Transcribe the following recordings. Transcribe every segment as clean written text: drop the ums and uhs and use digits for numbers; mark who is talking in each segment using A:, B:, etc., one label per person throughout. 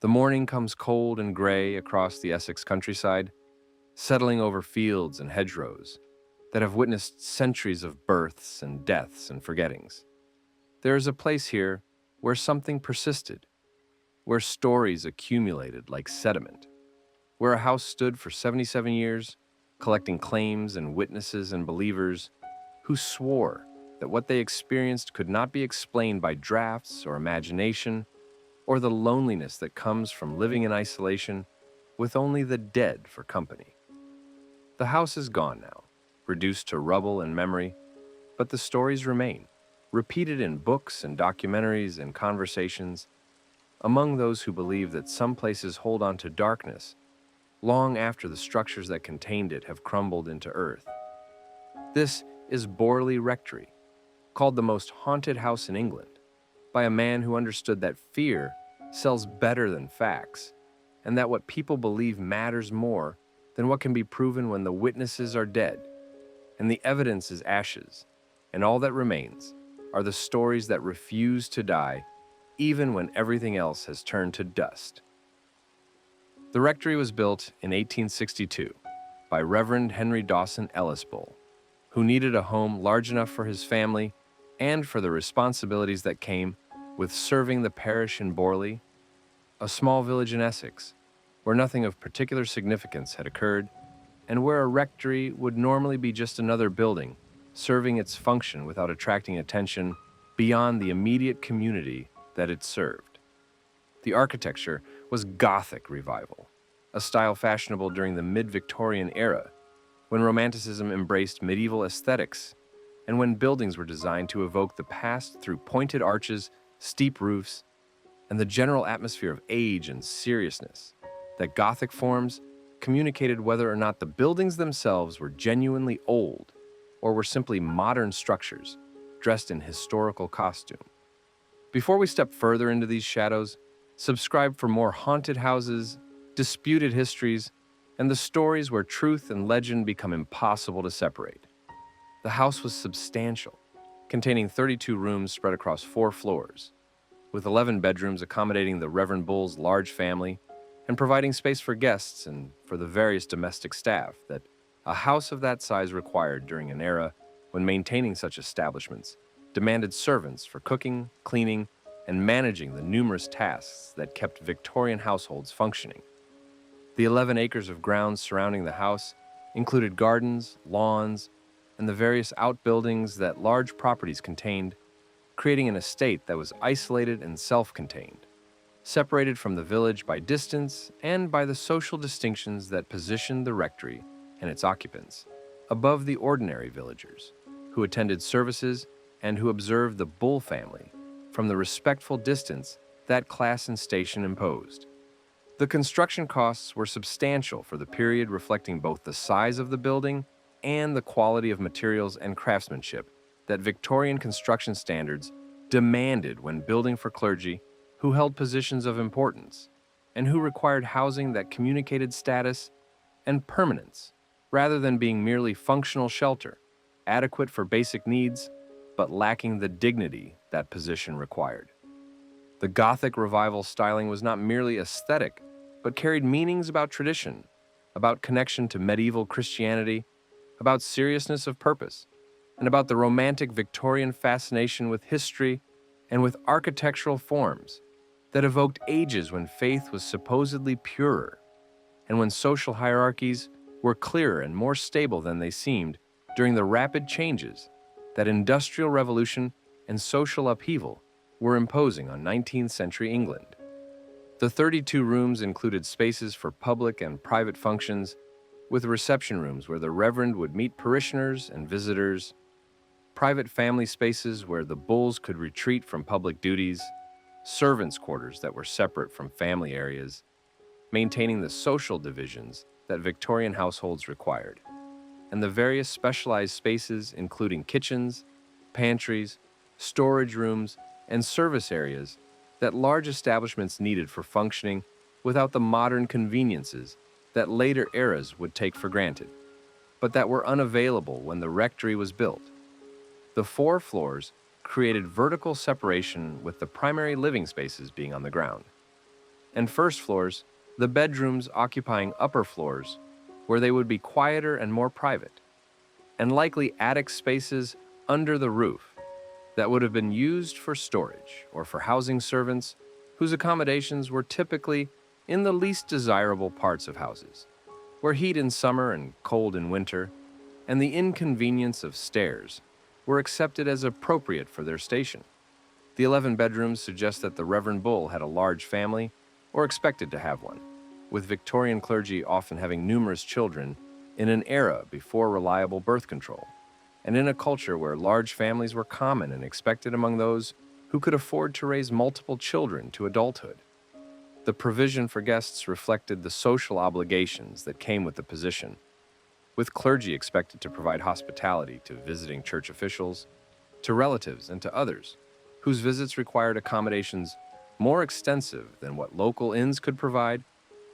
A: The morning comes cold and gray across the Essex countryside, settling over fields and hedgerows that have witnessed centuries of births and deaths and forgettings. There is a place here where something persisted, where stories accumulated like sediment, where a house stood for 77 years, collecting claims and witnesses and believers who swore that what they experienced could not be explained by drafts or imagination or the loneliness that comes from living in isolation with only the dead for company. The house is gone now, reduced to rubble and memory, but the stories remain, repeated in books and documentaries and conversations, among those who believe that some places hold on to darkness long after the structures that contained it have crumbled into earth. This is Borley Rectory, called the most haunted house in England, by a man who understood that fear sells better than facts, and that what people believe matters more than what can be proven when the witnesses are dead, and the evidence is ashes, and all that remains are the stories that refuse to die, even when everything else has turned to dust. The rectory was built in 1862 by Reverend Henry Dawson Ellis Bull, who needed a home large enough for his family and for the responsibilities that came with serving the parish in Borley, a small village in Essex, where nothing of particular significance had occurred, and where a rectory would normally be just another building, serving its function without attracting attention beyond the immediate community that it served. The architecture was Gothic Revival, a style fashionable during the mid-Victorian era, when Romanticism embraced medieval aesthetics, and when buildings were designed to evoke the past through pointed arches, steep roofs, and the general atmosphere of age and seriousness that Gothic forms communicated whether or not the buildings themselves were genuinely old or were simply modern structures dressed in historical costume. Before we step further into these shadows, subscribe for more haunted houses, disputed histories, and the stories where truth and legend become impossible to separate. The house was substantial, containing 32 rooms spread across 4 floors, with 11 bedrooms accommodating the Reverend Bull's large family and providing space for guests and for the various domestic staff that a house of that size required during an era when maintaining such establishments demanded servants for cooking, cleaning, and managing the numerous tasks that kept Victorian households functioning. The 11 acres of grounds surrounding the house included gardens, lawns, and the various outbuildings that large properties contained, creating an estate that was isolated and self-contained, separated from the village by distance and by the social distinctions that positioned the rectory and its occupants above the ordinary villagers who attended services and who observed the Bull family from the respectful distance that class and station imposed. The construction costs were substantial for the period, reflecting both the size of the building and the quality of materials and craftsmanship that Victorian construction standards demanded when building for clergy who held positions of importance and who required housing that communicated status and permanence rather than being merely functional shelter, adequate for basic needs, but lacking the dignity that position required. The Gothic Revival styling was not merely aesthetic, but carried meanings about tradition, about connection to medieval Christianity, about seriousness of purpose, and about the romantic Victorian fascination with history and with architectural forms that evoked ages when faith was supposedly purer, and when social hierarchies were clearer and more stable than they seemed during the rapid changes that Industrial Revolution and social upheaval were imposing on 19th century England. The 32 rooms included spaces for public and private functions, with reception rooms where the Reverend would meet parishioners and visitors, private family spaces where the Bulls could retreat from public duties, servants' quarters that were separate from family areas, maintaining the social divisions that Victorian households required, and the various specialized spaces including kitchens, pantries, storage rooms, and service areas that large establishments needed for functioning without the modern conveniences that later eras would take for granted, but that were unavailable when the rectory was built. The 4 floors created vertical separation with the primary living spaces being on the ground. and first floors, the bedrooms occupying upper floors, where they would be quieter and more private, and likely attic spaces under the roof that would have been used for storage or for housing servants whose accommodations were typically in the least desirable parts of houses, where heat in summer and cold in winter, and the inconvenience of stairs were accepted as appropriate for their station. The 11 bedrooms suggest that the Reverend Bull had a large family or expected to have one, with Victorian clergy often having numerous children in an era before reliable birth control, and in a culture where large families were common and expected among those who could afford to raise multiple children to adulthood. The provision for guests reflected the social obligations that came with the position, with clergy expected to provide hospitality to visiting church officials, to relatives, and to others, whose visits required accommodations more extensive than what local inns could provide,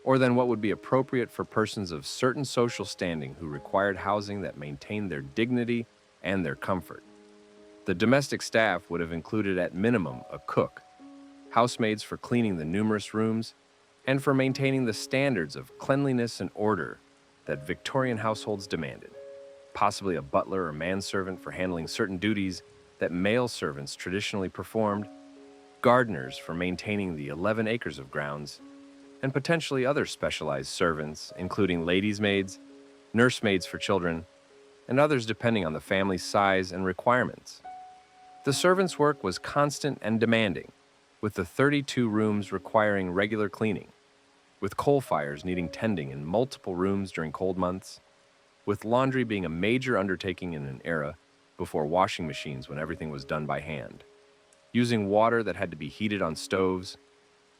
A: or than what would be appropriate for persons of certain social standing who required housing that maintained their dignity and their comfort. The domestic staff would have included at minimum a cook, housemaids for cleaning the numerous rooms, and for maintaining the standards of cleanliness and order that Victorian households demanded, possibly a butler or manservant for handling certain duties that male servants traditionally performed, gardeners for maintaining the 11 acres of grounds, and potentially other specialized servants, including ladies' maids, nursemaids for children, and others depending on the family's size and requirements. The servants' work was constant and demanding, with the 32 rooms requiring regular cleaning, with coal fires needing tending in multiple rooms during cold months, with laundry being a major undertaking in an era before washing machines when everything was done by hand, using water that had to be heated on stoves,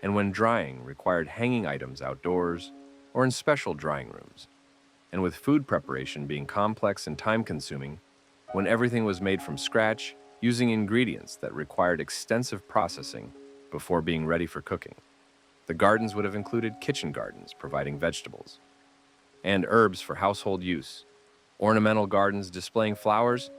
A: and when drying required hanging items outdoors or in special drying rooms, and with food preparation being complex and time-consuming when everything was made from scratch using ingredients that required extensive processing before being ready for cooking. The gardens would have included kitchen gardens providing vegetables and herbs for household use, ornamental gardens displaying flowers,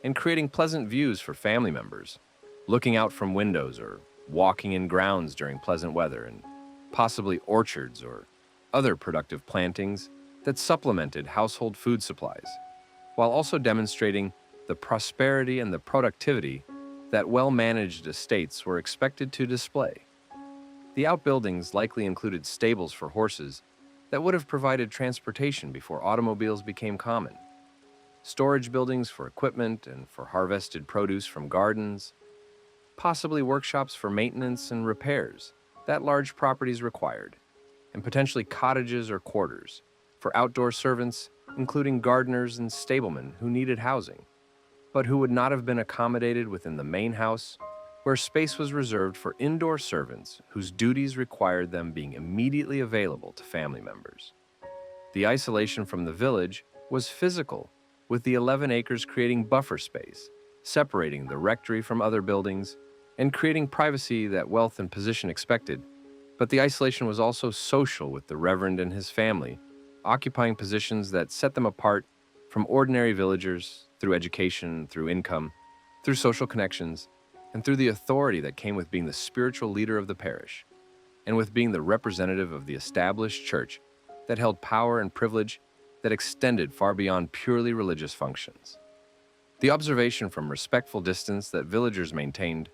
A: and creating pleasant views for family members, looking out from windows or walking in grounds during pleasant weather, and possibly orchards or other productive plantings that supplemented household food supplies, while also demonstrating the prosperity and the productivity that well-managed estates were expected to display. The outbuildings likely included stables for horses that would have provided transportation before automobiles became common, storage buildings for equipment and for harvested produce from gardens, possibly workshops for maintenance and repairs that large properties required, and potentially cottages or quarters for outdoor servants, including gardeners and stablemen who needed housing, but who would not have been accommodated within the main house, where space was reserved for indoor servants whose duties required them being immediately available to family members. The isolation from the village was physical, with the 11 acres creating buffer space, separating the rectory from other buildings, and creating privacy that wealth and position expected. But the isolation was also social, with the Reverend and his family occupying positions that set them apart from ordinary villagers through education, through income, through social connections, and through the authority that came with being the spiritual leader of the parish, and with being the representative of the established church that held power and privilege that extended far beyond purely religious functions. The observation from respectful distance that villagers maintained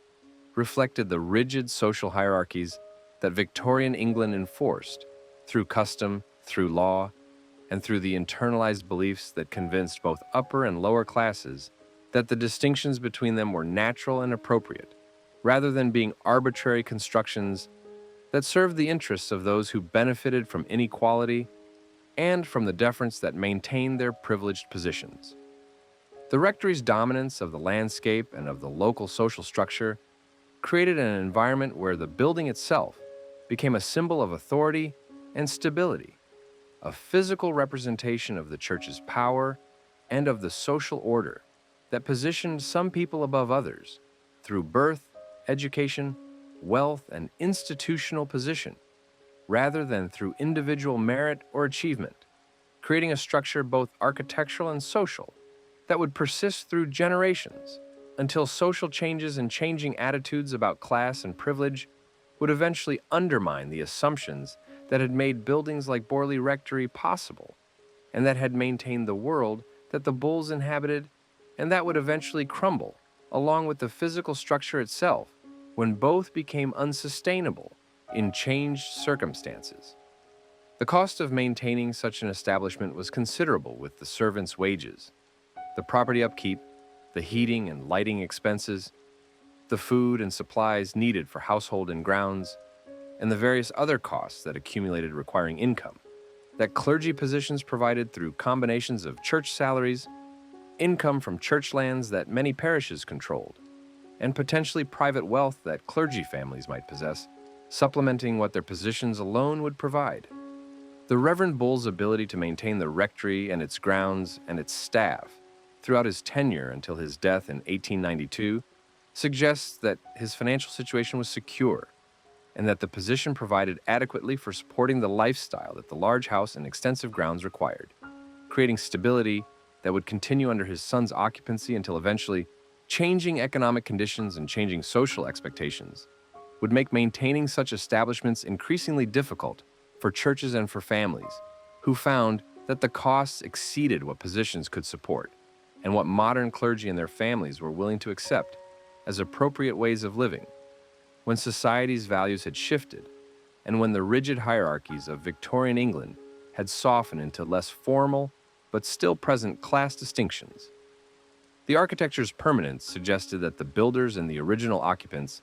A: reflected the rigid social hierarchies that Victorian England enforced through custom, through law, and through the internalized beliefs that convinced both upper and lower classes that the distinctions between them were natural and appropriate, rather than being arbitrary constructions that served the interests of those who benefited from inequality and from the deference that maintained their privileged positions. The rectory's dominance of the landscape and of the local social structure created an environment where the building itself became a symbol of authority and stability, a physical representation of the church's power and of the social order that positioned some people above others through birth, education, wealth, and institutional position, rather than through individual merit or achievement, creating a structure both architectural and social that would persist through generations until social changes and changing attitudes about class and privilege would eventually undermine the assumptions that had made buildings like Borley Rectory possible, and that had maintained the world that the bulls inhabited, and that would eventually crumble, along with the physical structure itself, when both became unsustainable in changed circumstances. The cost of maintaining such an establishment was considerable, with the servants' wages, the property upkeep, the heating and lighting expenses, the food and supplies needed for household and grounds, and the various other costs that accumulated requiring income that clergy positions provided through combinations of church salaries, income from church lands that many parishes controlled, and potentially private wealth that clergy families might possess, supplementing what their positions alone would provide. The Reverend Bull's ability to maintain the rectory and its grounds and its staff throughout his tenure until his death in 1892 suggests that his financial situation was secure and that the position provided adequately for supporting the lifestyle that the large house and extensive grounds required, creating stability that would continue under his son's occupancy until eventually changing economic conditions and changing social expectations would make maintaining such establishments increasingly difficult for churches and for families, who found that the costs exceeded what positions could support and what modern clergy and their families were willing to accept as appropriate ways of living. When society's values had shifted, and when the rigid hierarchies of Victorian England had softened into less formal but still present class distinctions. The architecture's permanence suggested that the builders and the original occupants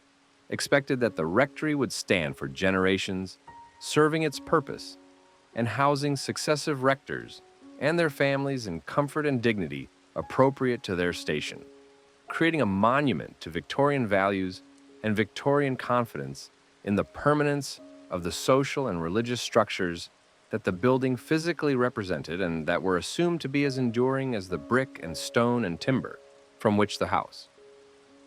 A: expected that the rectory would stand for generations, serving its purpose and housing successive rectors and their families in comfort and dignity appropriate to their station, creating a monument to Victorian values and Victorian confidence in the permanence of the social and religious structures that the building physically represented and that were assumed to be as enduring as the brick and stone and timber from which the house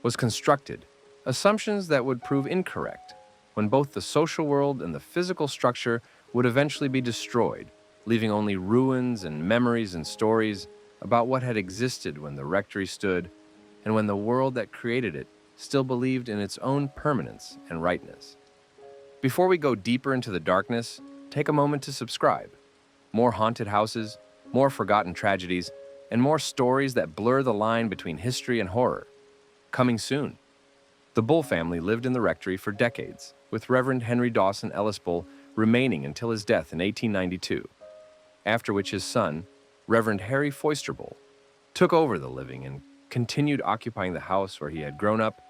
A: was constructed, assumptions that would prove incorrect when both the social world and the physical structure would eventually be destroyed, leaving only ruins and memories and stories about what had existed when the rectory stood and when the world that created it still believed in its own permanence and rightness. Before we go deeper into the darkness, take a moment to subscribe. More haunted houses, more forgotten tragedies, and more stories that blur the line between history and horror. Coming soon. The Bull family lived in the rectory for decades, with Reverend Henry Dawson Ellis Bull remaining until his death in 1892, after which his son, Reverend Harry Foister Bull, took over the living and continued occupying the house where he had grown up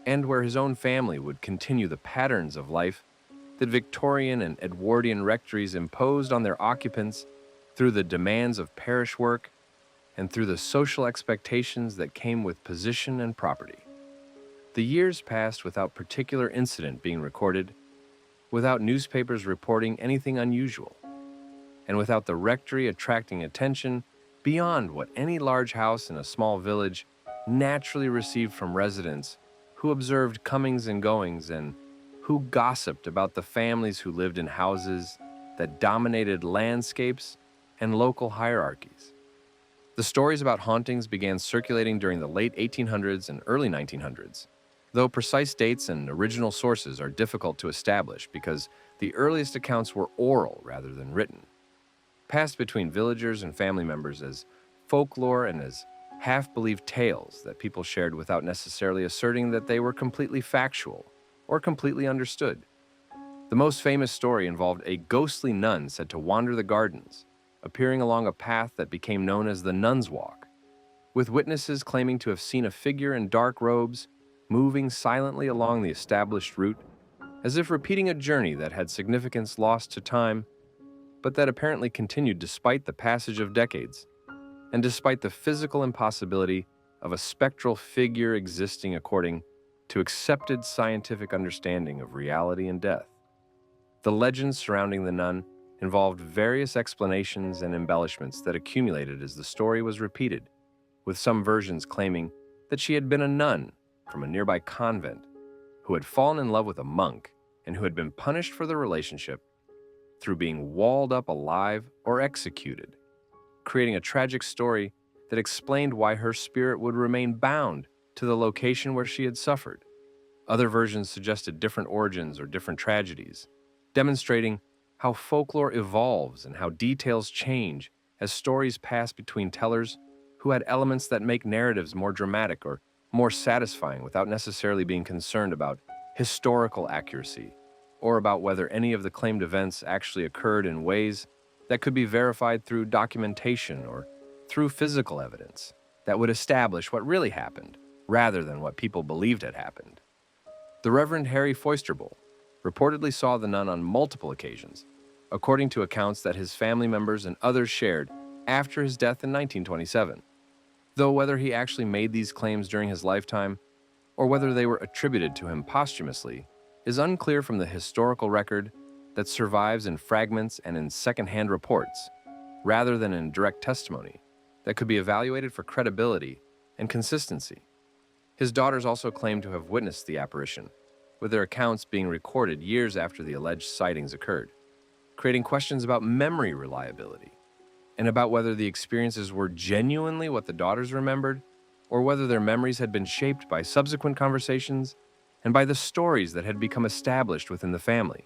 A: and where his own family would continue the patterns of life that Victorian and Edwardian rectories imposed on their occupants through the demands of parish work and through the social expectations that came with position and property. The years passed without particular incident being recorded, without newspapers reporting anything unusual, and without the rectory attracting attention beyond what any large house in a small village naturally received from residents who observed comings and goings and who gossiped about the families who lived in houses that dominated landscapes and local hierarchies. The stories about hauntings began circulating during the late 1800s and early 1900s, though precise dates and original sources are difficult to establish because the earliest accounts were oral rather than written, passed between villagers and family members as folklore and as half-believed tales that people shared without necessarily asserting that they were completely factual or completely understood. The most famous story involved a ghostly nun said to wander the gardens, appearing along a path that became known as the Nun's Walk, with witnesses claiming to have seen a figure in dark robes moving silently along the established route, as if repeating a journey that had significance lost to time, but that apparently continued despite the passage of decades, and despite the physical impossibility of a spectral figure existing according to accepted scientific understanding of reality and death. The legends surrounding the nun involved various explanations and embellishments that accumulated as the story was repeated, with some versions claiming that she had been a nun from a nearby convent who had fallen in love with a monk and who had been punished for the relationship through being walled up alive or executed, creating a tragic story that explained why her spirit would remain bound to the location where she had suffered. Other versions suggested different origins or different tragedies, demonstrating how folklore evolves and how details change as stories pass between tellers who had elements that make narratives more dramatic or more satisfying without necessarily being concerned about historical accuracy or about whether any of the claimed events actually occurred in ways that could be verified through documentation or through physical evidence that would establish what really happened rather than what people believed had happened. The Reverend Harry Foisterbull reportedly saw the nun on multiple occasions, according to accounts that his family members and others shared after his death in 1927. Though whether he actually made these claims during his lifetime or whether they were attributed to him posthumously is unclear from the historical record that survives in fragments and in second-hand reports, rather than in direct testimony that could be evaluated for credibility and consistency. His daughters also claimed to have witnessed the apparition, with their accounts being recorded years after the alleged sightings occurred, creating questions about memory reliability and about whether the experiences were genuinely what the daughters remembered or whether their memories had been shaped by subsequent conversations and by the stories that had become established within the family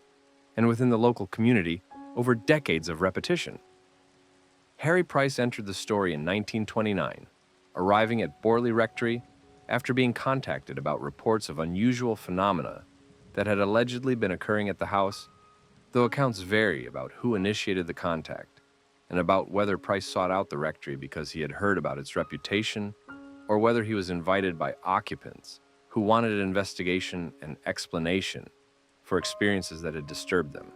A: and within the local community over decades of repetition. Harry Price entered the story in 1929, arriving at Borley Rectory after being contacted about reports of unusual phenomena that had allegedly been occurring at the house, though accounts vary about who initiated the contact and about whether Price sought out the rectory because he had heard about its reputation or whether he was invited by occupants who wanted an investigation and explanation for experiences that had disturbed them.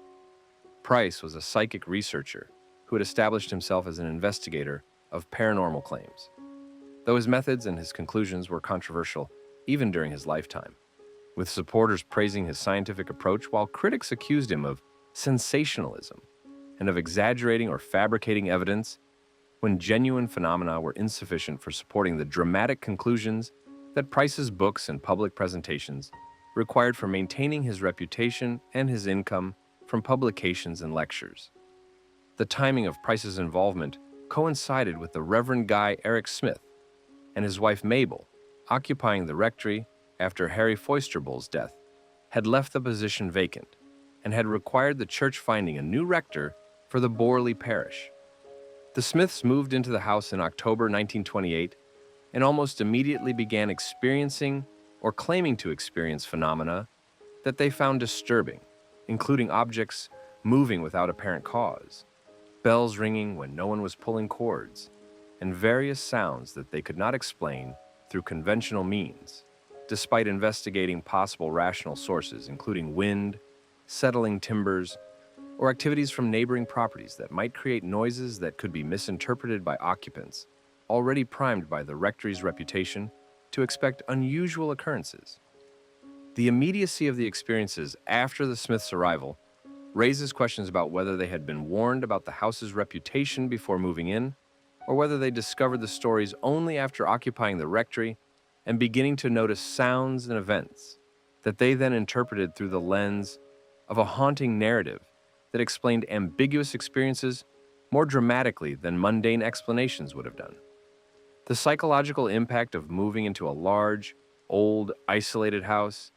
A: Price was a psychic researcher who had established himself as an investigator of paranormal claims, though his methods and his conclusions were controversial even during his lifetime, with supporters praising his scientific approach while critics accused him of sensationalism and of exaggerating or fabricating evidence when genuine phenomena were insufficient for supporting the dramatic conclusions that Price's books and public presentations required for maintaining his reputation and his income from publications and lectures. The timing of Price's involvement coincided with the Reverend Guy Eric Smith and his wife Mabel occupying the rectory after Harry Foisterbull's death had left the position vacant and had required the church finding a new rector for the Borley parish. The Smiths moved into the house in October 1928 and almost immediately began experiencing or claiming to experience phenomena that they found disturbing, including objects moving without apparent cause, bells ringing when no one was pulling cords, and various sounds that they could not explain through conventional means, despite investigating possible rational sources, including wind, settling timbers, or activities from neighboring properties that might create noises that could be misinterpreted by occupants, already primed by the rectory's reputation to expect unusual occurrences. The immediacy of the experiences after the Smiths' arrival raises questions about whether they had been warned about the house's reputation before moving in, or whether they discovered the stories only after occupying the rectory and beginning to notice sounds and events that they then interpreted through the lens of a haunting narrative that explained ambiguous experiences more dramatically than mundane explanations would have done. The psychological impact of moving into a large, old, isolated house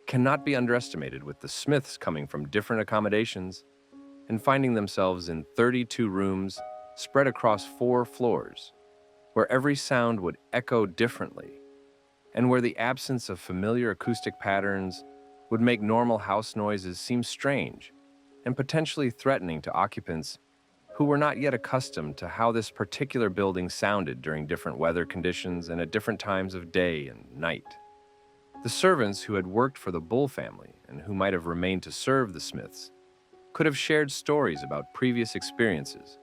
A: cannot be underestimated, with the Smiths coming from different accommodations and finding themselves in 32 rooms spread across 4 floors, where every sound would echo differently, and where the absence of familiar acoustic patterns would make normal house noises seem strange and potentially threatening to occupants who were not yet accustomed to how this particular building sounded during different weather conditions and at different times of day and night. The servants who had worked for the Bull family and who might have remained to serve the Smiths could have shared stories about previous experiences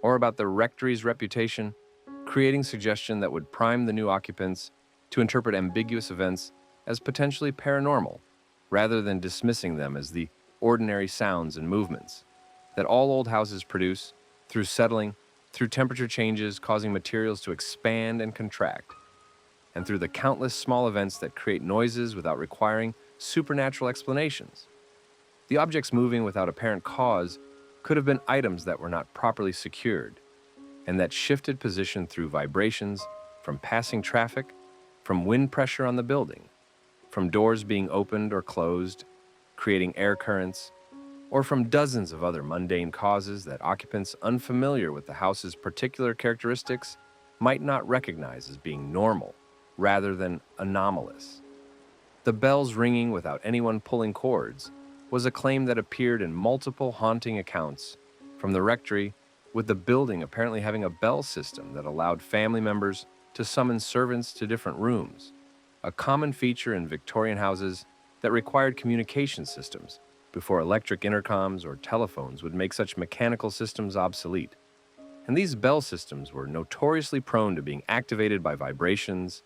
A: or about the rectory's reputation, creating suggestion that would prime the new occupants to interpret ambiguous events as potentially paranormal, rather than dismissing them as the ordinary sounds and movements that all old houses produce through settling, through temperature changes causing materials to expand and contract, and through the countless small events that create noises without requiring supernatural explanations. The objects moving without apparent cause could have been items that were not properly secured and that shifted position through vibrations from passing traffic, from wind pressure on the building, from doors being opened or closed, creating air currents, or from dozens of other mundane causes that occupants unfamiliar with the house's particular characteristics might not recognize as being normal rather than anomalous. The bells ringing without anyone pulling cords was a claim that appeared in multiple haunting accounts from the rectory, with the building apparently having a bell system that allowed family members to summon servants to different rooms, a common feature in Victorian houses that required communication systems before electric intercoms or telephones would make such mechanical systems obsolete. And these bell systems were notoriously prone to being activated by vibrations,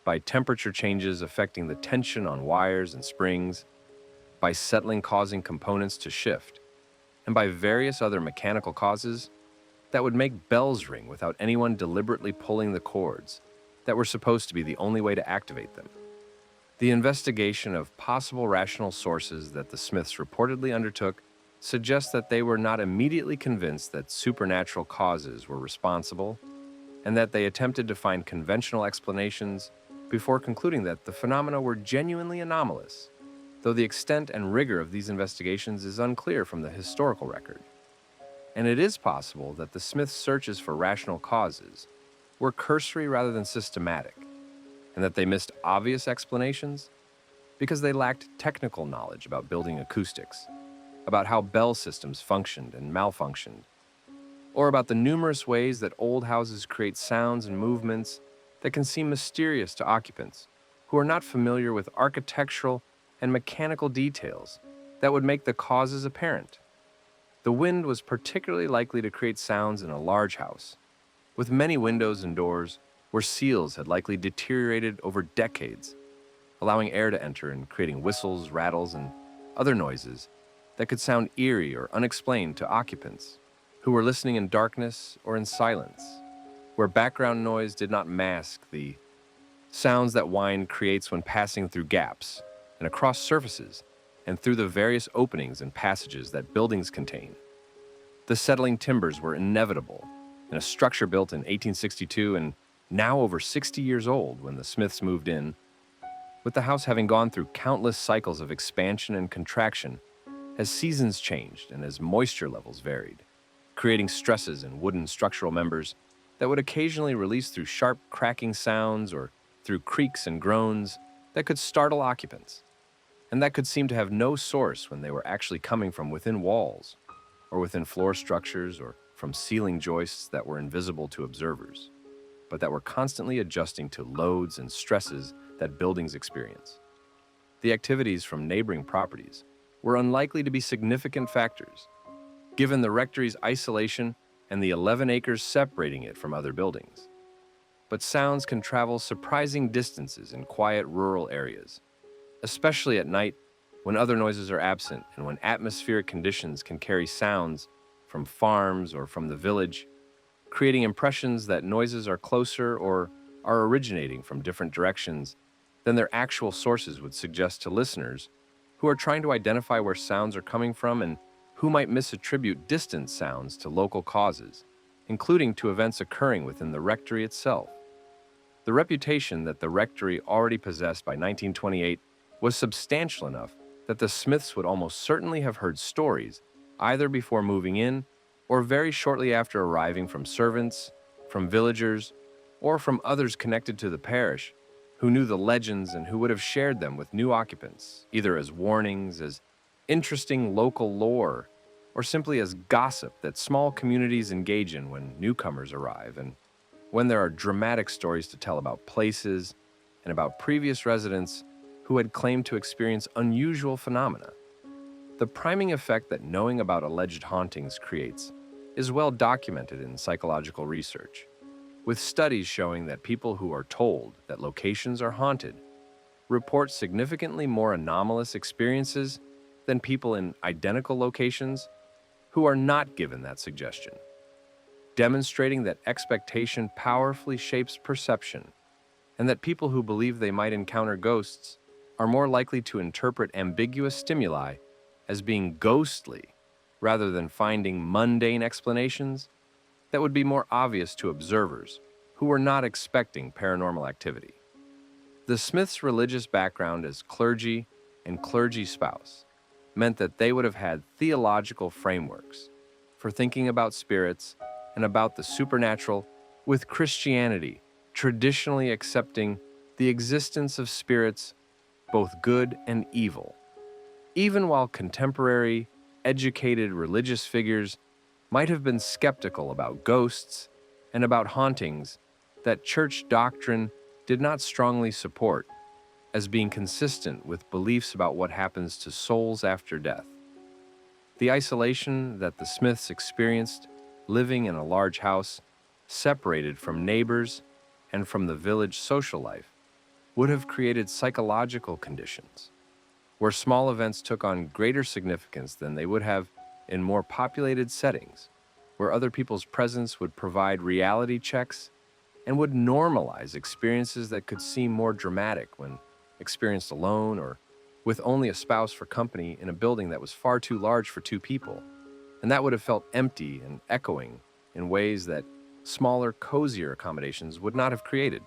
A: by temperature changes affecting the tension on wires and springs, by settling causing components to shift, and by various other mechanical causes that would make bells ring without anyone deliberately pulling the cords that were supposed to be the only way to activate them. The investigation of possible rational sources that the Smiths reportedly undertook suggests that they were not immediately convinced that supernatural causes were responsible, and that they attempted to find conventional explanations before concluding that the phenomena were genuinely anomalous, though the extent and rigor of these investigations is unclear from the historical record. And it is possible that the Smiths' searches for rational causes were cursory rather than systematic, and that they missed obvious explanations because they lacked technical knowledge about building acoustics, about how bell systems functioned and malfunctioned, or about the numerous ways that old houses create sounds and movements that can seem mysterious to occupants who are not familiar with architectural and mechanical details that would make the causes apparent. The wind was particularly likely to create sounds in a large house, with many windows and doors where seals had likely deteriorated over decades, allowing air to enter and creating whistles, rattles, and other noises that could sound eerie or unexplained to occupants who were listening in darkness or in silence, where background noise did not mask the sounds that wind creates when passing through gaps and across surfaces and through the various openings and passages that buildings contain. The settling timbers were inevitable in a structure built in 1862 and now over 60 years old when the Smiths moved in, with the house having gone through countless cycles of expansion and contraction as seasons changed and as moisture levels varied, creating stresses in wooden structural members that would occasionally release through sharp cracking sounds or through creaks and groans that could startle occupants, and that could seem to have no source when they were actually coming from within walls, or within floor structures, or from ceiling joists that were invisible to observers, but that were constantly adjusting to loads and stresses that buildings experience. The activities from neighboring properties were unlikely to be significant factors, given the rectory's isolation and the 11 acres separating it from other buildings. But sounds can travel surprising distances in quiet rural areas, especially at night when other noises are absent and when atmospheric conditions can carry sounds from farms or from the village, creating impressions that noises are closer or are originating from different directions than their actual sources would suggest to listeners who are trying to identify where sounds are coming from and who might misattribute distant sounds to local causes, including to events occurring within the rectory itself. The reputation that the rectory already possessed by 1928 was substantial enough that the Smiths would almost certainly have heard stories, either before moving in or very shortly after arriving, from servants, from villagers, or from others connected to the parish, who knew the legends and who would have shared them with new occupants, either as warnings, as interesting local lore, or simply as gossip that small communities engage in when newcomers arrive, and when there are dramatic stories to tell about places and about previous residents who had claimed to experience unusual phenomena. The priming effect that knowing about alleged hauntings creates is well documented in psychological research, with studies showing that people who are told that locations are haunted report significantly more anomalous experiences than people in identical locations who are not given that suggestion, demonstrating that expectation powerfully shapes perception, and that people who believe they might encounter ghosts are more likely to interpret ambiguous stimuli as being ghostly rather than finding mundane explanations that would be more obvious to observers who were not expecting paranormal activity. The Smiths' religious background as clergy and clergy spouse meant that they would have had theological frameworks for thinking about spirits and about the supernatural, with Christianity traditionally accepting the existence of spirits, both good and evil. Even while contemporary, educated religious figures might have been skeptical about ghosts and about hauntings that church doctrine did not strongly support as being consistent with beliefs about what happens to souls after death. The isolation that the Smiths experienced living in a large house, separated from neighbors and from the village social life, would have created psychological conditions where small events took on greater significance than they would have in more populated settings, where other people's presence would provide reality checks and would normalize experiences that could seem more dramatic when experienced alone or with only a spouse for company in a building that was far too large for two people, and that would have felt empty and echoing in ways that smaller, cozier accommodations would not have created.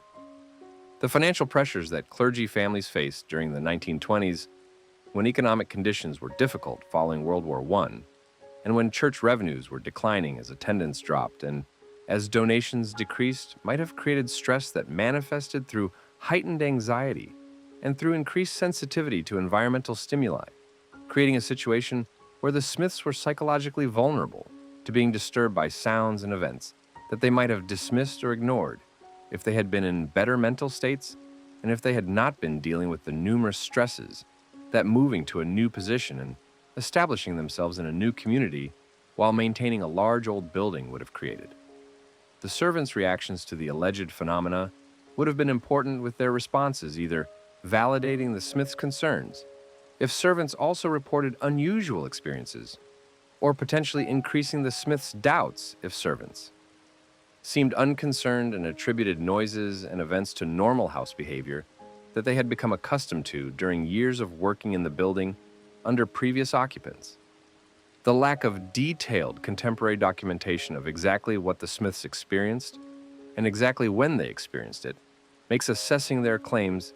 A: The financial pressures that clergy families faced during the 1920s, when economic conditions were difficult following World War I, and when church revenues were declining as attendance dropped and as donations decreased, might have created stress that manifested through heightened anxiety and through increased sensitivity to environmental stimuli, creating a situation where the Smiths were psychologically vulnerable to being disturbed by sounds and events that they might have dismissed or ignored if they had been in better mental states and if they had not been dealing with the numerous stresses that moving to a new position and establishing themselves in a new community while maintaining a large old building would have created. The servants' reactions to the alleged phenomena would have been important, with their responses either validating the Smiths' concerns, if servants also reported unusual experiences, or potentially increasing the Smiths' doubts if servants seemed unconcerned and attributed noises and events to normal house behavior that they had become accustomed to during years of working in the building under previous occupants. The lack of detailed contemporary documentation of exactly what the Smiths experienced and exactly when they experienced it makes assessing their claims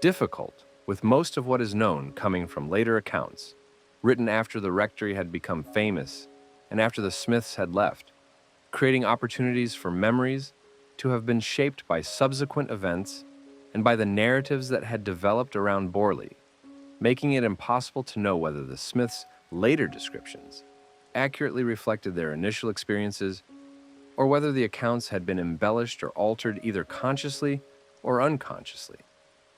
A: difficult, with most of what is known coming from later accounts, written after the rectory had become famous and after the Smiths had left, creating opportunities for memories to have been shaped by subsequent events and by the narratives that had developed around Borley, making it impossible to know whether the Smiths' later descriptions accurately reflected their initial experiences or whether the accounts had been embellished or altered either consciously or unconsciously,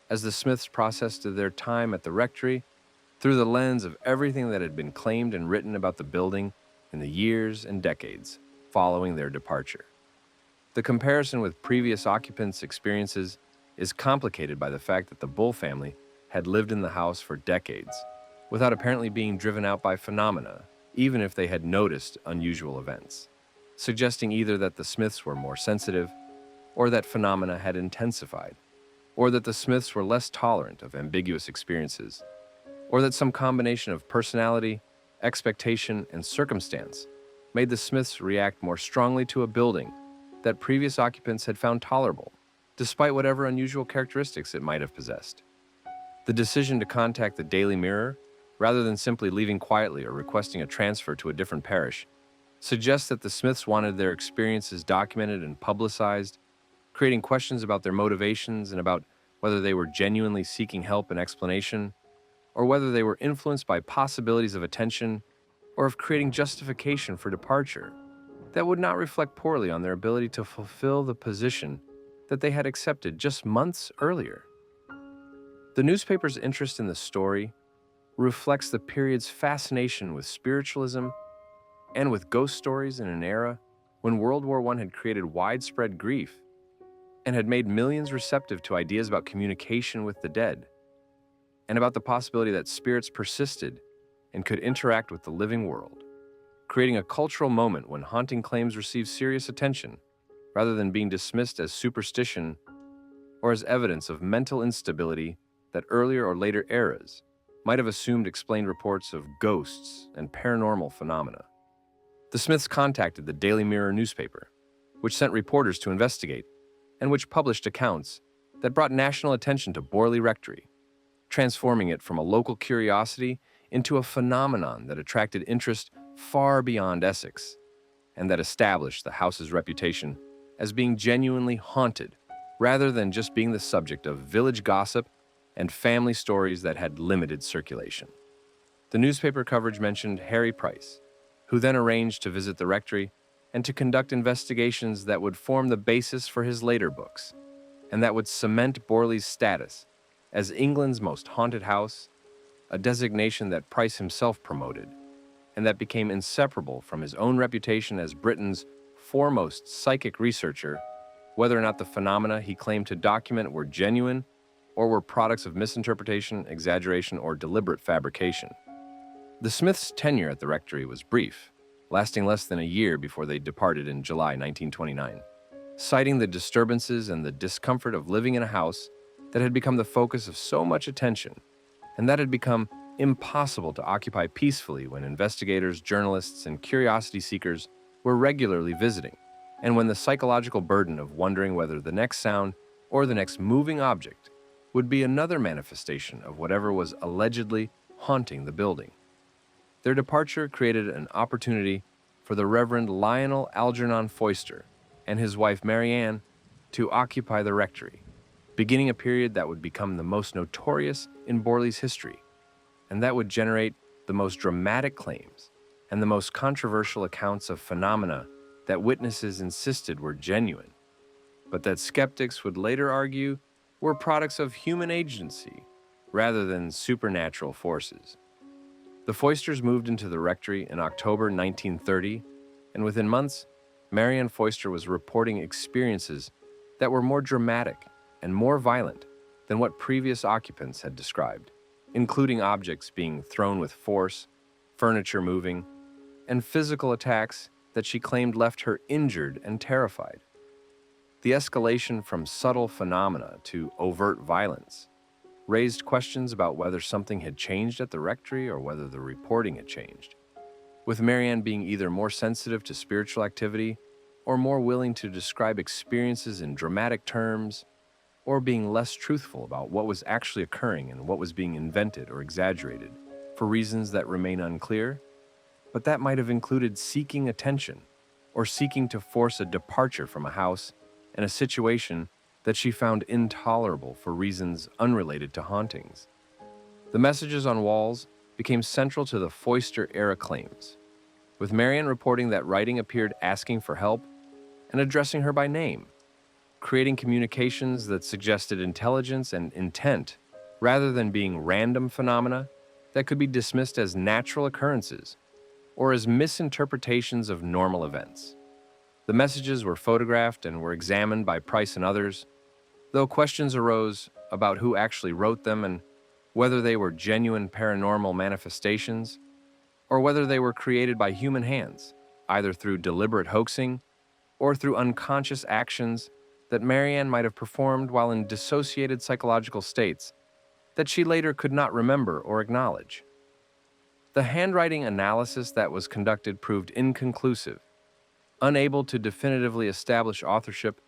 A: as the Smiths processed their time at the rectory through the lens of everything that had been claimed and written about the building in the years and decades following their departure. The comparison with previous occupants' experiences is complicated by the fact that the Bull family had lived in the house for decades, without apparently being driven out by phenomena, even if they had noticed unusual events, suggesting either that the Smiths were more sensitive, or that phenomena had intensified, or that the Smiths were less tolerant of ambiguous experiences, or that some combination of personality, expectation, and circumstance made the Smiths react more strongly to a building that previous occupants had found tolerable, despite whatever unusual characteristics it might have possessed. The decision to contact the Daily Mirror, rather than simply leaving quietly or requesting a transfer to a different parish, suggests that the Smiths wanted their experiences documented and publicized, creating questions about their motivations and about whether they were genuinely seeking help and explanation, or whether they were influenced by possibilities of attention or of creating justification for departure that would not reflect poorly on their ability to fulfill the position that they had accepted just months earlier. The newspaper's interest in the story reflects the period's fascination with spiritualism and with ghost stories in an era when World War I had created widespread grief and had made millions receptive to ideas about communication with the dead, and about the possibility that spirits persisted and could interact with the living world, creating a cultural moment when haunting claims received serious attention, rather than being dismissed as superstition or as evidence of mental instability that earlier or later eras might have assumed explained reports of ghosts and paranormal phenomena. The Smiths contacted the Daily Mirror newspaper, which sent reporters to investigate, and which published accounts that brought national attention to Borley Rectory, transforming it from a local curiosity into a phenomenon that attracted interest far beyond Essex, and that established the house's reputation as being genuinely haunted, rather than just being the subject of village gossip and family stories that had limited circulation. The newspaper coverage mentioned Harry Price, who then arranged to visit the rectory and to conduct investigations that would form the basis for his later books, and that would cement Borley's status as England's most haunted house, a designation that Price himself promoted, and that became inseparable from his own reputation as Britain's foremost psychic researcher, whether or not the phenomena he claimed to document were genuine or were products of misinterpretation, exaggeration, or deliberate fabrication. The Smiths' tenure at the rectory was brief, lasting less than a year before they departed in July 1929, citing the disturbances and the discomfort of living in a house that had become the focus of so much attention, and that had become impossible to occupy peacefully when investigators, journalists, and curiosity seekers were regularly visiting, and when the psychological burden of wondering whether the next sound or the next moving object would be another manifestation of whatever was allegedly haunting the building. Their departure created an opportunity for the Reverend Lionel Algernon Foister and his wife Marianne to occupy the rectory, beginning a period that would become the most notorious in Borley's history, and that would generate the most dramatic claims and the most controversial accounts of phenomena that witnesses insisted were genuine, but that skeptics would later argue were products of human agency rather than supernatural forces. The Foisters moved into the rectory in October 1930, and within months, Marianne Foister was reporting experiences that were more dramatic and more violent than what previous occupants had described, including objects being thrown with force, furniture moving, and physical attacks that she claimed left her injured and terrified. The escalation from subtle phenomena to overt violence raised questions about whether something had changed at the rectory or whether the reporting had changed, with Marianne being either more sensitive to spiritual activity or more willing to describe experiences in dramatic terms, or being less truthful about what was actually occurring and what was being invented or exaggerated for reasons that remain unclear, but that might have included seeking attention or seeking to force a departure from a house and a situation that she found intolerable for reasons unrelated to hauntings. The messages on walls became central to the Foister-era claims, with Marianne reporting that writing appeared asking for help and addressing her by name, creating communications that suggested intelligence and intent rather than being random phenomena that could be dismissed as natural occurrences or as misinterpretations of normal events. The messages were photographed and were examined by Price and others, though questions arose about who actually wrote them and whether they were genuine paranormal manifestations or whether they were created by human hands, either through deliberate hoaxing or through unconscious actions that Marianne might have performed while in dissociated psychological states that she later could not remember or acknowledge. The handwriting analysis that was conducted proved inconclusive, unable to definitively establish authorship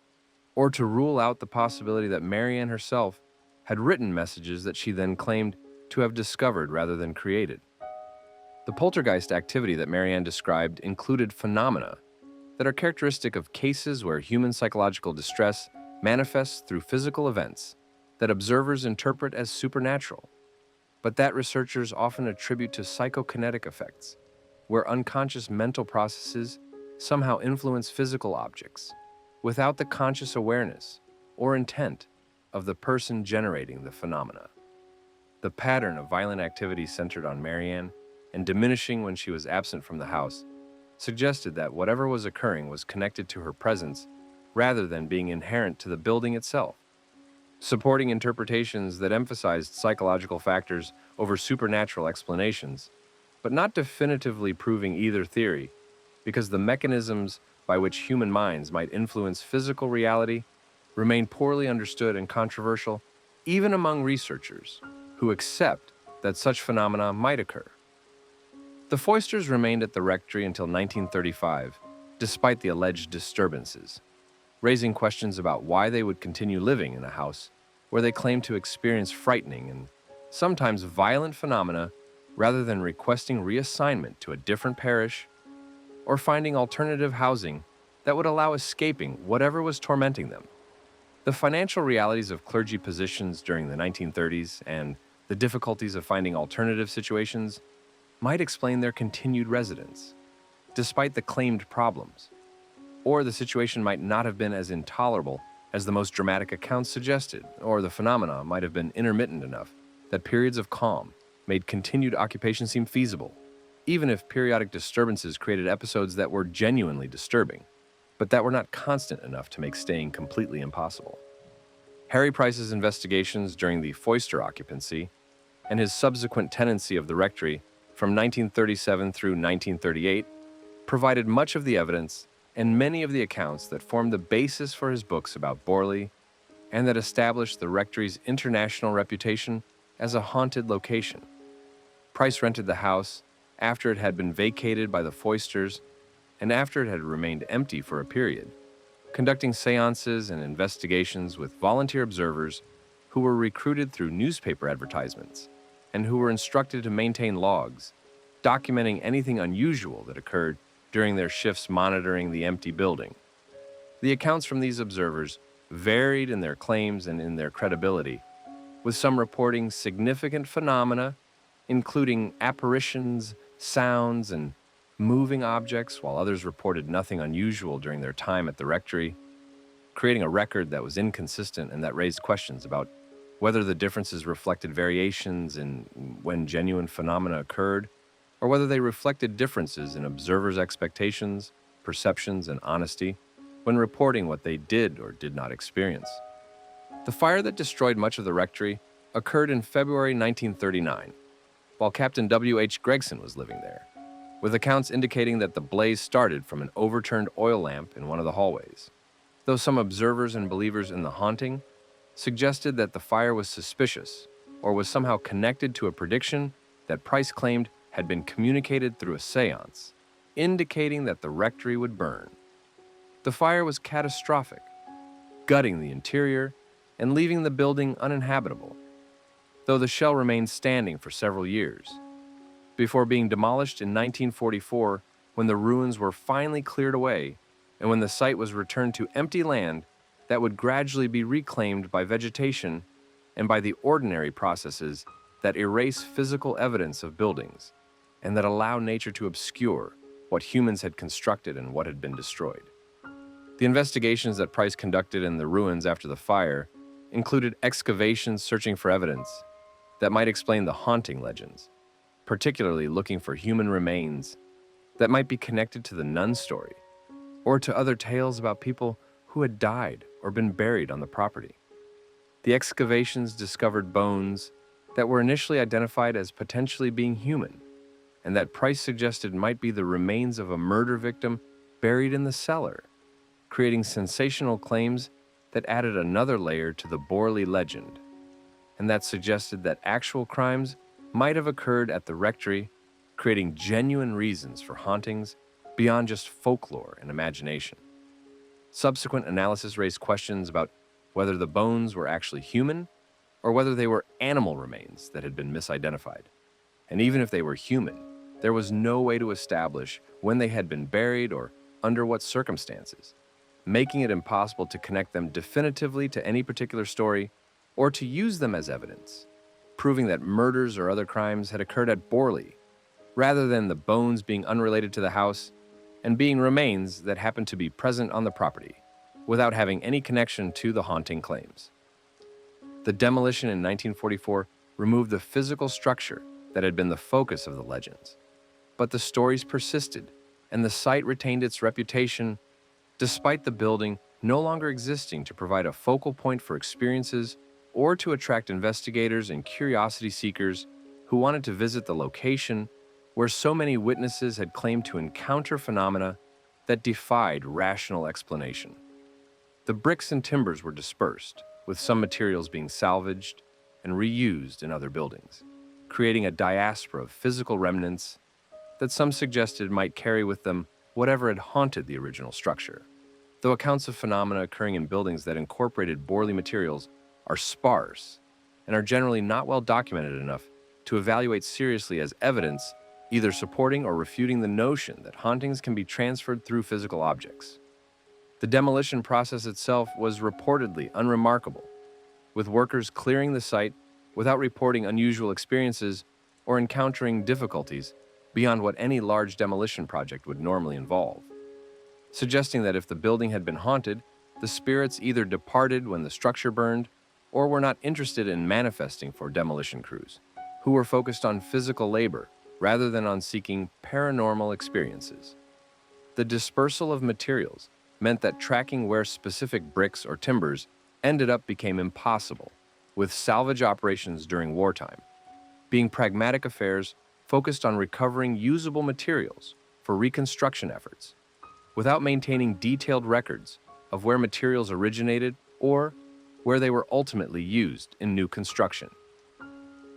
A: or to rule out the possibility that Marianne herself had written messages that she then claimed to have discovered rather than created. The poltergeist activity that Marianne described included phenomena that are characteristic of cases where human psychological distress manifests through physical events that observers interpret as supernatural, but that researchers often attribute to psychokinetic effects, where unconscious mental processes somehow influence physical objects without the conscious awareness or intent of the person generating the phenomena. The pattern of violent activity centered on Marianne and diminishing when she was absent from the house suggested that whatever was occurring was connected to her presence rather than being inherent to the building itself, supporting interpretations that emphasized psychological factors over supernatural explanations, but not definitively proving either theory, because the mechanisms by which human minds might influence physical reality remain poorly understood and controversial even among researchers who accept that such phenomena might occur. The Foisters remained at the rectory until 1935, despite the alleged disturbances, raising questions about why they would continue living in a house where they claimed to experience frightening and sometimes violent phenomena rather than requesting reassignment to a different parish or finding alternative housing that would allow escaping whatever was tormenting them. The financial realities of clergy positions during the 1930s and the difficulties of finding alternative situations might explain their continued residence, despite the claimed problems. Or the situation might not have been as intolerable as the most dramatic accounts suggested, or the phenomena might have been intermittent enough that periods of calm made continued occupation seem feasible, even if periodic disturbances created episodes that were genuinely disturbing, but that were not constant enough to make staying completely impossible. Harry Price's investigations during the Foister occupancy and his subsequent tenancy of the rectory from 1937 through 1938 provided much of the evidence and many of the accounts that formed the basis for his books about Borley and that established the rectory's international reputation as a haunted location. Price rented the house after it had been vacated by the Foisters and after it had remained empty for a period, conducting seances and investigations with volunteer observers who were recruited through newspaper advertisements and who were instructed to maintain logs, documenting anything unusual that occurred during their shifts monitoring the empty building. The accounts from these observers varied in their claims and in their credibility, with some reporting significant phenomena, including apparitions, sounds, and moving objects, while others reported nothing unusual during their time at the rectory, creating a record that was inconsistent and that raised questions about whether the differences reflected variations in when genuine phenomena occurred, or whether they reflected differences in observers' expectations, perceptions, and honesty when reporting what they did or did not experience. The fire that destroyed much of the rectory occurred in February 1939, while Captain W.H. Gregson was living there, with accounts indicating that the blaze started from an overturned oil lamp in one of the hallways. Though some observers and believers in the haunting suggested that the fire was suspicious or was somehow connected to a prediction that Price claimed had been communicated through a seance, indicating that the rectory would burn. The fire was catastrophic, gutting the interior and leaving the building uninhabitable, though the shell remained standing for several years, before being demolished in 1944 when the ruins were finally cleared away and when the site was returned to empty land that would gradually be reclaimed by vegetation and by the ordinary processes that erase physical evidence of buildings and that allow nature to obscure what humans had constructed and what had been destroyed. The investigations that Price conducted in the ruins after the fire included excavations searching for evidence that might explain the haunting legends, particularly looking for human remains that might be connected to the nun story or to other tales about people who had died or been buried on the property. The excavations discovered bones that were initially identified as potentially being human, and that Price suggested might be the remains of a murder victim buried in the cellar, creating sensational claims that added another layer to the Borley legend, and that suggested that actual crimes might have occurred at the rectory, creating genuine reasons for hauntings beyond just folklore and imagination. Subsequent analysis raised questions about whether the bones were actually human or whether they were animal remains that had been misidentified. And even if they were human, there was no way to establish when they had been buried or under what circumstances, making it impossible to connect them definitively to any particular story or to use them as evidence, proving that murders or other crimes had occurred at Borley, rather than the bones being unrelated to the house and being remains that happened to be present on the property, without having any connection to the haunting claims. The demolition in 1944 removed the physical structure that had been the focus of the legends, but the stories persisted, and the site retained its reputation despite the building no longer existing to provide a focal point for experiences or to attract investigators and curiosity seekers who wanted to visit the location where so many witnesses had claimed to encounter phenomena that defied rational explanation. The bricks and timbers were dispersed, with some materials being salvaged and reused in other buildings, creating a diaspora of physical remnants that some suggested might carry with them whatever had haunted the original structure. Though accounts of phenomena occurring in buildings that incorporated Borley materials are sparse and are generally not well documented enough to evaluate seriously as evidence, either supporting or refuting the notion that hauntings can be transferred through physical objects. The demolition process itself was reportedly unremarkable, with workers clearing the site without reporting unusual experiences or encountering difficulties beyond what any large demolition project would normally involve, suggesting that if the building had been haunted, the spirits either departed when the structure burned or were not interested in manifesting for demolition crews, who were focused on physical labor rather than on seeking paranormal experiences. The dispersal of materials meant that tracking where specific bricks or timbers ended up became impossible, with salvage operations during wartime being pragmatic affairs focused on recovering usable materials for reconstruction efforts, without maintaining detailed records of where materials originated or where they were ultimately used in new construction.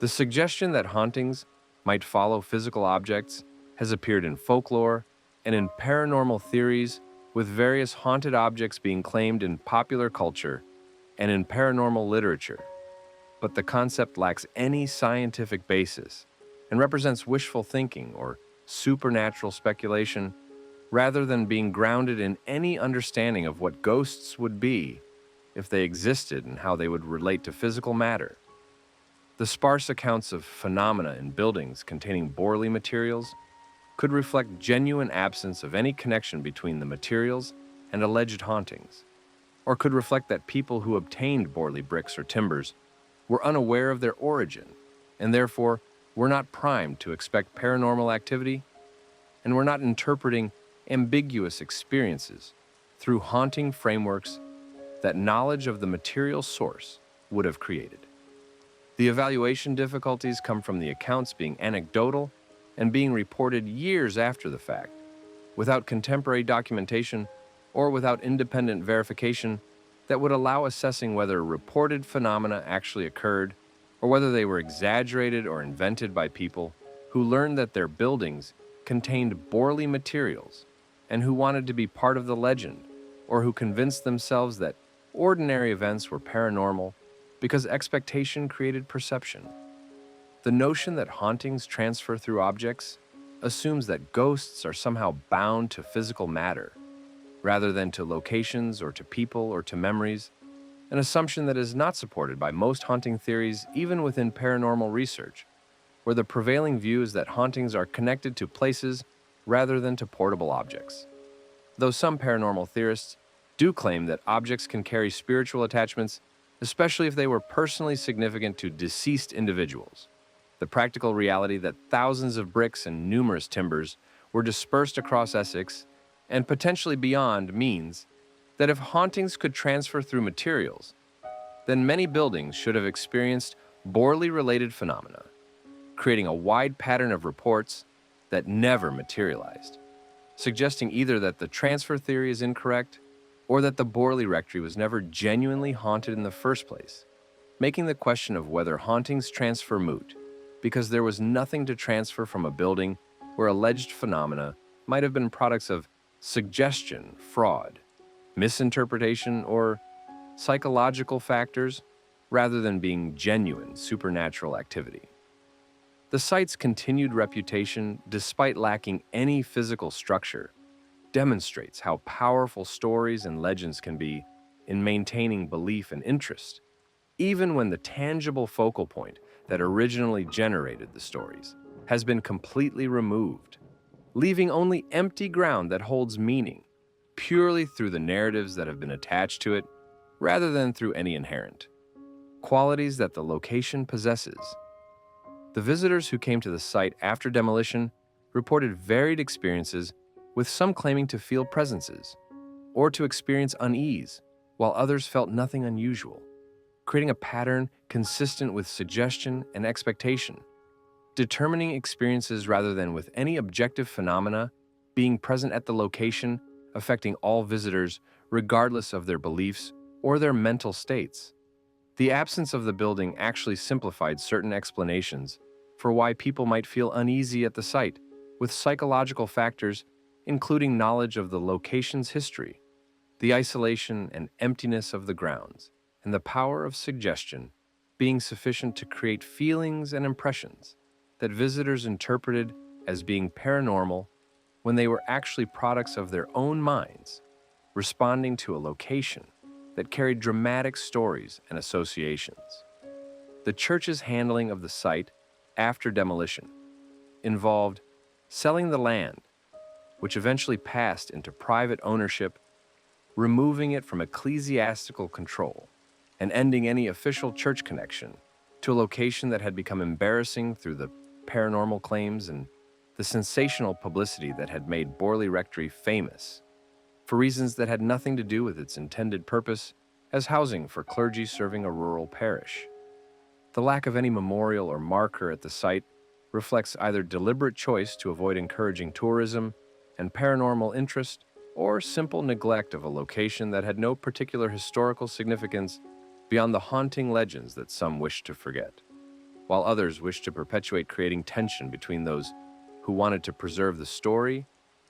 A: The suggestion that hauntings might follow physical objects has appeared in folklore and in paranormal theories, with various haunted objects being claimed in popular culture and in paranormal literature. But the concept lacks any scientific basis and represents wishful thinking or supernatural speculation rather than being grounded in any understanding of what ghosts would be if they existed and how they would relate to physical matter. The sparse accounts of phenomena in buildings containing Borley materials could reflect genuine absence of any connection between the materials and alleged hauntings, or could reflect that people who obtained Borley bricks or timbers were unaware of their origin and therefore were not primed to expect paranormal activity and were not interpreting ambiguous experiences through haunting frameworks that knowledge of the material source would have created. The evaluation difficulties come from the accounts being anecdotal and being reported years after the fact, without contemporary documentation or without independent verification that would allow assessing whether reported phenomena actually occurred or whether they were exaggerated or invented by people who learned that their buildings contained Borley materials and who wanted to be part of the legend, or who convinced themselves that ordinary events were paranormal because expectation created perception. The notion that hauntings transfer through objects assumes that ghosts are somehow bound to physical matter, rather than to locations or to people or to memories, an assumption that is not supported by most haunting theories even within paranormal research, where the prevailing view is that hauntings are connected to places rather than to portable objects. Though some paranormal theorists do claim that objects can carry spiritual attachments, especially if they were personally significant to deceased individuals, the practical reality that thousands of bricks and numerous timbers were dispersed across Essex and potentially beyond means that if hauntings could transfer through materials, then many buildings should have experienced Borley-related phenomena, creating a wide pattern of reports that never materialized, suggesting either that the transfer theory is incorrect or that the Borley Rectory was never genuinely haunted in the first place, making the question of whether hauntings transfer moot, because there was nothing to transfer from a building where alleged phenomena might have been products of suggestion, fraud, misinterpretation, or psychological factors rather than being genuine supernatural activity. The site's continued reputation, despite lacking any physical structure, demonstrates how powerful stories and legends can be in maintaining belief and interest, even when the tangible focal point that originally generated the stories has been completely removed, leaving only empty ground that holds meaning purely through the narratives that have been attached to it rather than through any inherent qualities that the location possesses. The visitors who came to the site after demolition reported varied experiences, with some claiming to feel presences or to experience unease, while others felt nothing unusual, creating a pattern consistent with suggestion and expectation, determining experiences rather than with any objective phenomena being present at the location, affecting all visitors regardless of their beliefs or their mental states. The absence of the building actually simplified certain explanations for why people might feel uneasy at the site, with psychological factors including knowledge of the location's history, the isolation and emptiness of the grounds, and the power of suggestion being sufficient to create feelings and impressions that visitors interpreted as being paranormal when they were actually products of their own minds, responding to a location that carried dramatic stories and associations. The church's handling of the site after demolition involved selling the land, which eventually passed into private ownership, removing it from ecclesiastical control, and ending any official church connection to a location that had become embarrassing through the paranormal claims and the sensational publicity that had made Borley Rectory famous for reasons that had nothing to do with its intended purpose as housing for clergy serving a rural parish. The lack of any memorial or marker at the site reflects either deliberate choice to avoid encouraging tourism and paranormal interest or simple neglect of a location that had no particular historical significance beyond the haunting legends that some wished to forget, while others wished to perpetuate, creating tension between those who wanted to preserve the story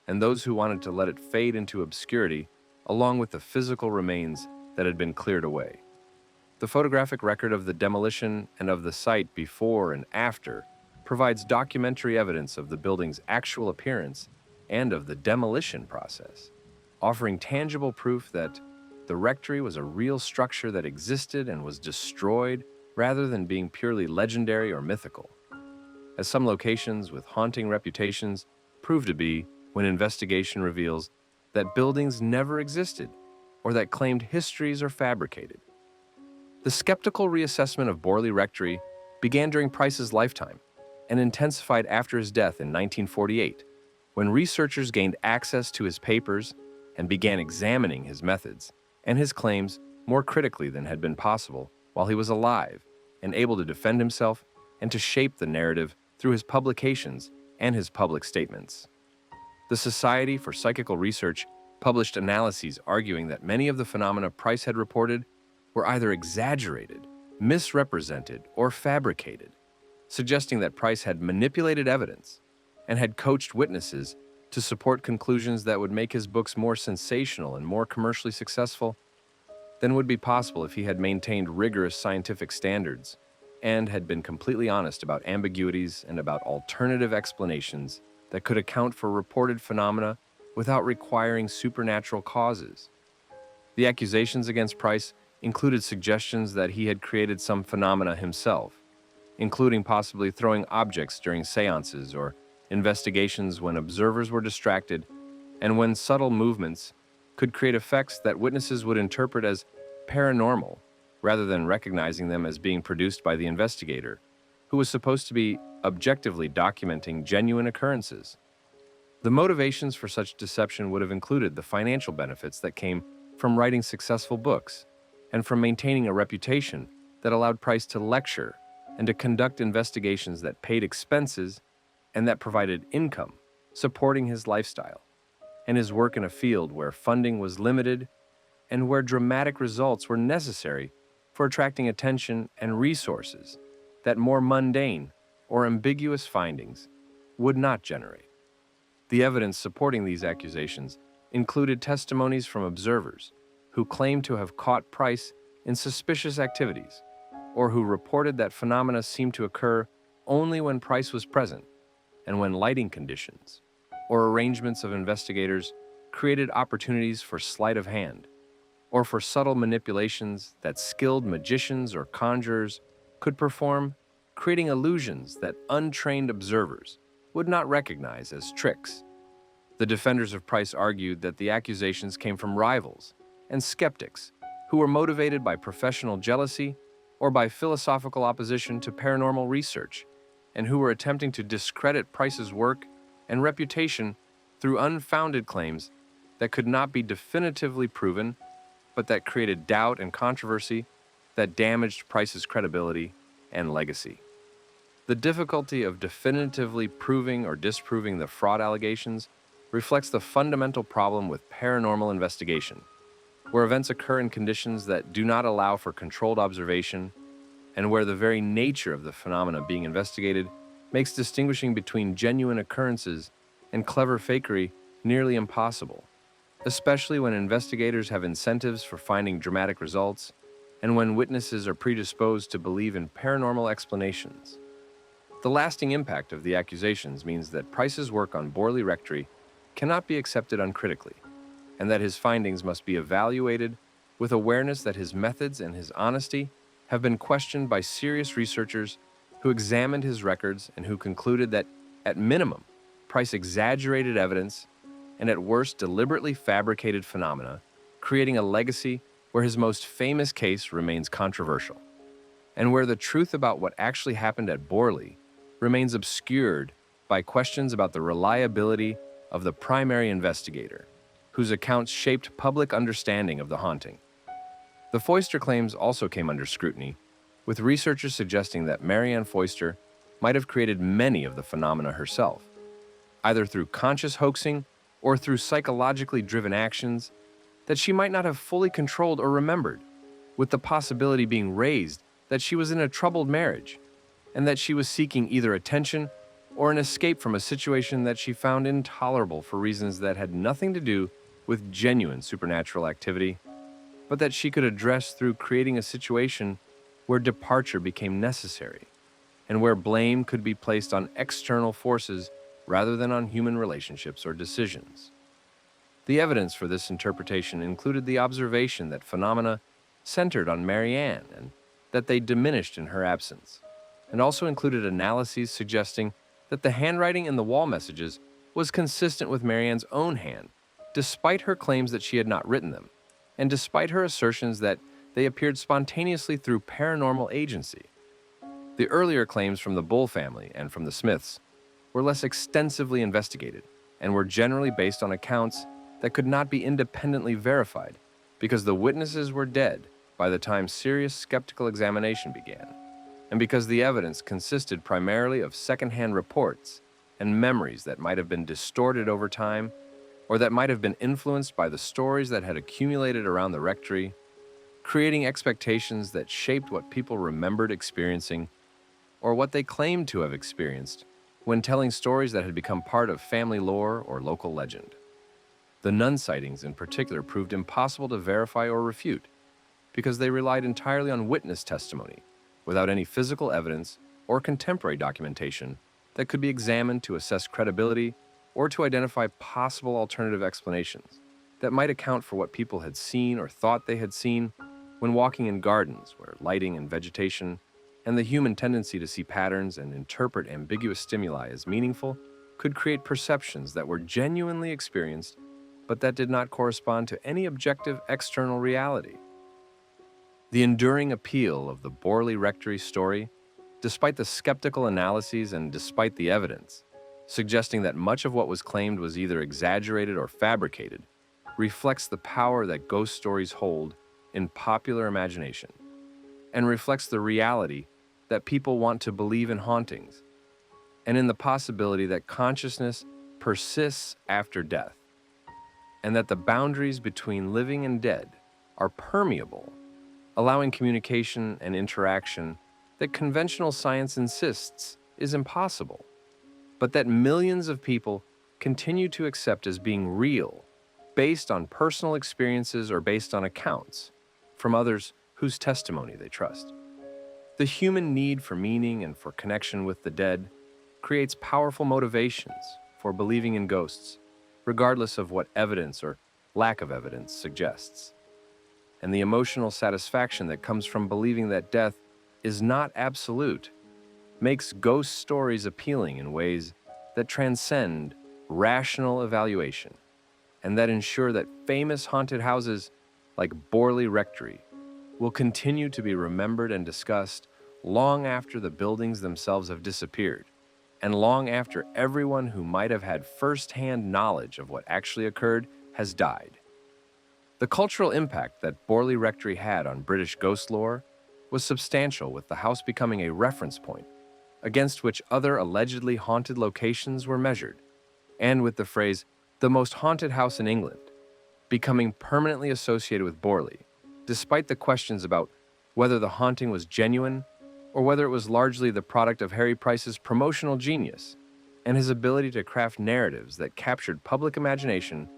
A: and those who wanted to let it fade into obscurity along with the physical remains that had been cleared away. The photographic record of the demolition and of the site before and after provides documentary evidence of the building's actual appearance and of the demolition process, offering tangible proof that the rectory was a real structure that existed and was destroyed rather than being purely legendary or mythical, as some locations with haunting reputations prove to be when investigation reveals that buildings never existed or that claimed histories are fabricated. The skeptical reassessment of Borley Rectory began during Price's lifetime and intensified after his death in 1948, when researchers gained access to his papers and began examining his methods and his claims more critically than had been possible while he was alive and able to defend himself and to shape the narrative through his publications and his public statements. The Society for Psychical Research published analyses arguing that many of the phenomena Price had reported were either exaggerated, misrepresented, or fabricated, suggesting that Price had manipulated evidence and had coached witnesses to support conclusions that would make his books more sensational and more commercially successful than would be possible if he had maintained rigorous scientific standards and had been completely honest about ambiguities and about alternative explanations that could account for reported phenomena without requiring supernatural causes. The accusations against Price included suggestions that he had created some phenomena himself, including possibly throwing objects during seances or investigations when observers were distracted and when subtle movements could create effects that witnesses would interpret as paranormal rather than recognizing them as being produced by the investigator, who was supposed to be objectively documenting genuine occurrences. The motivations for such deception would have included the financial benefits that came from writing successful books and from maintaining a reputation that allowed Price to lecture and to conduct investigations that paid expenses and that provided income, supporting his lifestyle and his work in a field where funding was limited and where dramatic results were necessary for attracting attention and resources that more mundane or ambiguous findings would not generate. The evidence supporting these accusations included testimonies from observers who claimed to have caught Price in suspicious activities or who reported that phenomena seemed to occur only when Price was present and when lighting conditions or arrangements of investigators created opportunities for sleight of hand or for subtle manipulations that skilled magicians or conjurers could perform, creating illusions that untrained observers would not recognize as tricks. The defenders of Price argued that the accusations came from rivals and skeptics who were motivated by professional jealousy or by philosophical opposition to paranormal research, and who were attempting to discredit Price's work and reputation through unfounded claims that could not be definitively proven, but that created doubt and controversy that damaged Price's credibility and legacy. The difficulty of definitively proving or disproving the fraud allegations reflects the fundamental problem with paranormal investigation, where events occur in conditions that do not allow for controlled observation, and where the very nature of the phenomena being investigated makes distinguishing between genuine occurrences and clever fakery nearly impossible, especially when investigators have incentives for finding dramatic results and when witnesses are predisposed to believe in paranormal explanations. The lasting impact of the accusations means that Price's work on Borley Rectory cannot be accepted uncritically, and that his findings must be evaluated with awareness that his methods and his honesty have been questioned by serious researchers who examined his records and who concluded that, at minimum, Price exaggerated evidence and at worst deliberately fabricated phenomena, creating a legacy where his most famous case remains controversial, and where the truth about what actually happened at Borley remains obscured by questions about the reliability of the primary investigator, whose accounts shaped public understanding of the haunting. The Foister claims also came under scrutiny, with researchers suggesting that Marianne Foister might have created many of the phenomena herself, either through conscious hoaxing or through psychologically driven actions that she might not have fully controlled or remembered, with the possibility being raised that she was in a troubled marriage and that she was seeking either attention or an escape from a situation that she found intolerable for reasons that had nothing to do with genuine supernatural activity, but that she could address through creating a situation where departure became necessary and where blame could be placed on external forces rather than on human relationships or decisions. The evidence for this interpretation included the observation that phenomena centered on Marianne and that they diminished in her absence, and also included analyses suggesting that the handwriting in the wall messages was consistent with Marianne's own hand, despite her claims that she had not written them, and despite her assertions that they appeared spontaneously through paranormal agency. The earlier claims from the Bull family and from the Smiths were less extensively investigated and were generally based on accounts that could not be independently verified because the witnesses were dead by the time serious skeptical examination began, and because the evidence consisted primarily of secondhand reports and memories that might have been distorted over time or that might have been influenced by the stories that had accumulated around the rectory, creating expectations that shaped what people remembered experiencing or what they claimed to have experienced when telling stories that had become part of family lore or local legend. The nun sightings in particular proved impossible to verify or refute because they relied entirely on witness testimony without any physical evidence or contemporary documentation that could be examined to assess credibility or to identify possible alternative explanations that might account for what people had seen or thought they had seen when walking in gardens where lighting and vegetation and the human tendency to see patterns and interpret ambiguous stimuli as meaningful could create perceptions that were genuinely experienced but that did not correspond to any objective external reality. The enduring appeal of the Borley Rectory story, despite the skeptical analyses and despite the evidence, suggesting that much of what was claimed was either exaggerated or fabricated, reflects the power that ghost stories hold in popular imagination, and reflects the reality that people want to believe in hauntings, and in the possibility that consciousness persists after death, and that the boundaries between living and dead are permeable, allowing communication and interaction that conventional science insists is impossible, but that millions of people continue to accept as being real, based on personal experiences or based on accounts from others whose testimony they trust. The human need for meaning and for connection with the dead creates powerful motivations for believing in ghosts, regardless of what evidence or lack of evidence suggests. And the emotional satisfaction that comes from believing that death is not absolute makes ghost stories appealing in ways that transcend rational evaluation and that ensure that famous haunted houses like Borley Rectory will continue to be remembered and discussed long after the buildings themselves have disappeared, and long after everyone who might have had first-hand knowledge of what actually occurred has died. The cultural impact that Borley Rectory had on British ghost lore was substantial, with the house becoming a reference point against which other allegedly haunted locations were measured, and with the phrase, "the most haunted house in England," becoming permanently associated with Borley, despite the questions about whether the haunting was genuine or whether it was largely the product of Harry Price's promotional genius and his ability to craft narratives that captured public imagination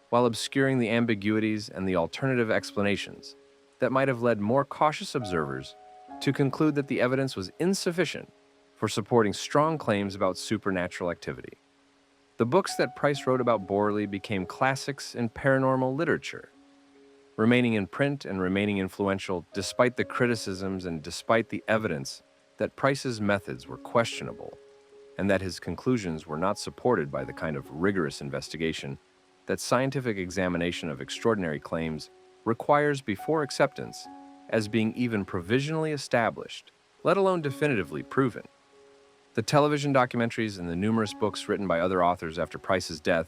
A: while obscuring the ambiguities and the alternative explanations that might have led more cautious observers to conclude that the evidence was insufficient for supporting strong claims about supernatural activity. The books that Price wrote about Borley became classics in paranormal literature, remaining in print and remaining influential despite the criticisms and despite the evidence that Price's methods were questionable and that his conclusions were not supported by the kind of rigorous investigation that scientific examination of extraordinary claims requires before acceptance as being even provisionally established, let alone definitively proven. The television documentaries and the numerous books written by other authors after Price's death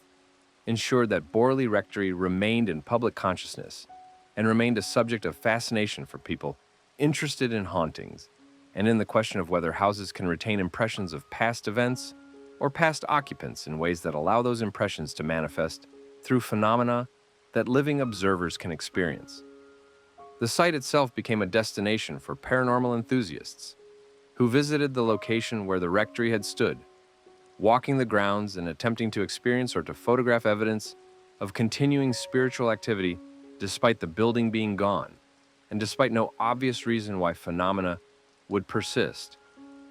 A: ensured that Borley Rectory remained in public consciousness and remained a subject of fascination for people interested in hauntings and in the question of whether houses can retain impressions of past events or past occupants in ways that allow those impressions to manifest through phenomena that living observers can experience. The site itself became a destination for paranormal enthusiasts who visited the location where the rectory had stood, walking the grounds and attempting to experience or to photograph evidence of continuing spiritual activity despite the building being gone, and despite no obvious reason why phenomena would persist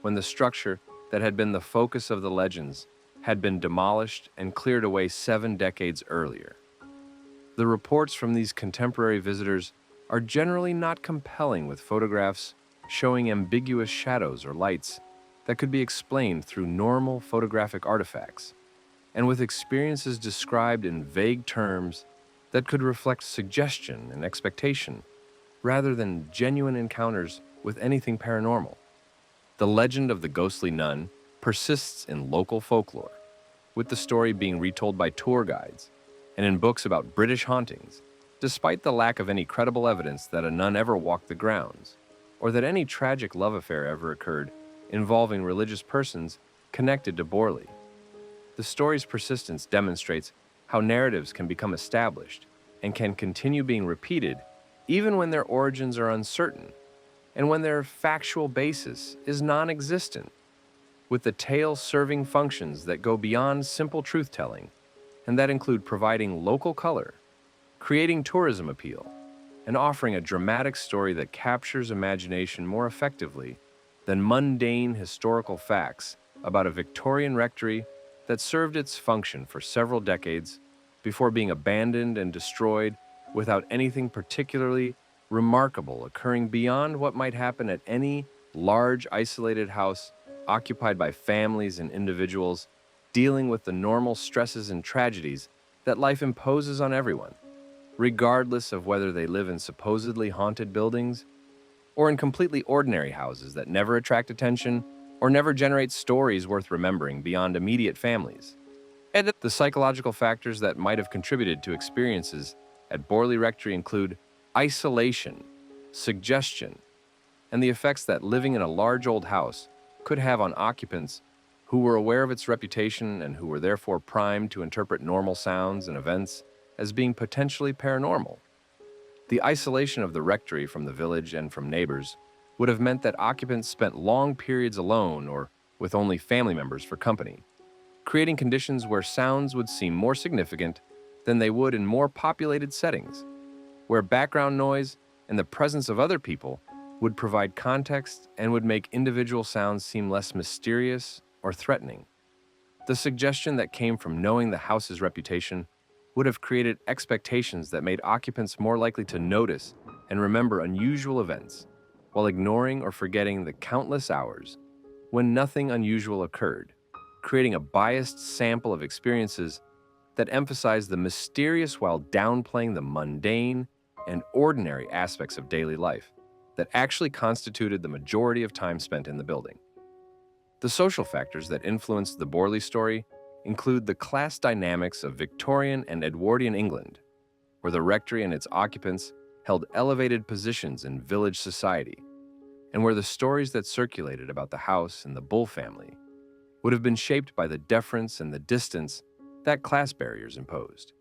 A: when the structure that had been the focus of the legends had been demolished and cleared away 7 decades earlier. The reports from these contemporary visitors are generally not compelling, with photographs showing ambiguous shadows or lights that could be explained through normal photographic artifacts, and with experiences described in vague terms that could reflect suggestion and expectation rather than genuine encounters with anything paranormal. The legend of the ghostly nun persists in local folklore, with the story being retold by tour guides and in books about British hauntings, despite the lack of any credible evidence that a nun ever walked the grounds, or that any tragic love affair ever occurred involving religious persons connected to Borley. The story's persistence demonstrates how narratives can become established and can continue being repeated even when their origins are uncertain and when their factual basis is non-existent, with the tale serving functions that go beyond simple truth-telling and that include providing local color, creating tourism appeal, and offering a dramatic story that captures imagination more effectively than mundane historical facts about a Victorian rectory that served its function for several decades before being abandoned and destroyed without anything particularly remarkable occurring beyond what might happen at any large isolated house occupied by families and individuals dealing with the normal stresses and tragedies that life imposes on everyone, regardless of whether they live in supposedly haunted buildings or in completely ordinary houses that never attract attention or never generate stories worth remembering beyond immediate families. And the psychological factors that might have contributed to experiences at Borley Rectory include isolation, suggestion, and the effects that living in a large old house could have on occupants who were aware of its reputation and who were therefore primed to interpret normal sounds and events as being potentially paranormal. The isolation of the rectory from the village and from neighbors would have meant that occupants spent long periods alone or with only family members for company, creating conditions where sounds would seem more significant than they would in more populated settings, where background noise and the presence of other people would provide context and would make individual sounds seem less mysterious or threatening. The suggestion that came from knowing the house's reputation would have created expectations that made occupants more likely to notice and remember unusual events, while ignoring or forgetting the countless hours when nothing unusual occurred, creating a biased sample of experiences that emphasize the mysterious while downplaying the mundane and ordinary aspects of daily life that actually constituted the majority of time spent in the building. The social factors that influenced the Borley story include the class dynamics of Victorian and Edwardian England, where the rectory and its occupants held elevated positions in village society, and where the stories that circulated about the house and the Bull family would have been shaped by the deference and the distance that class barriers imposed.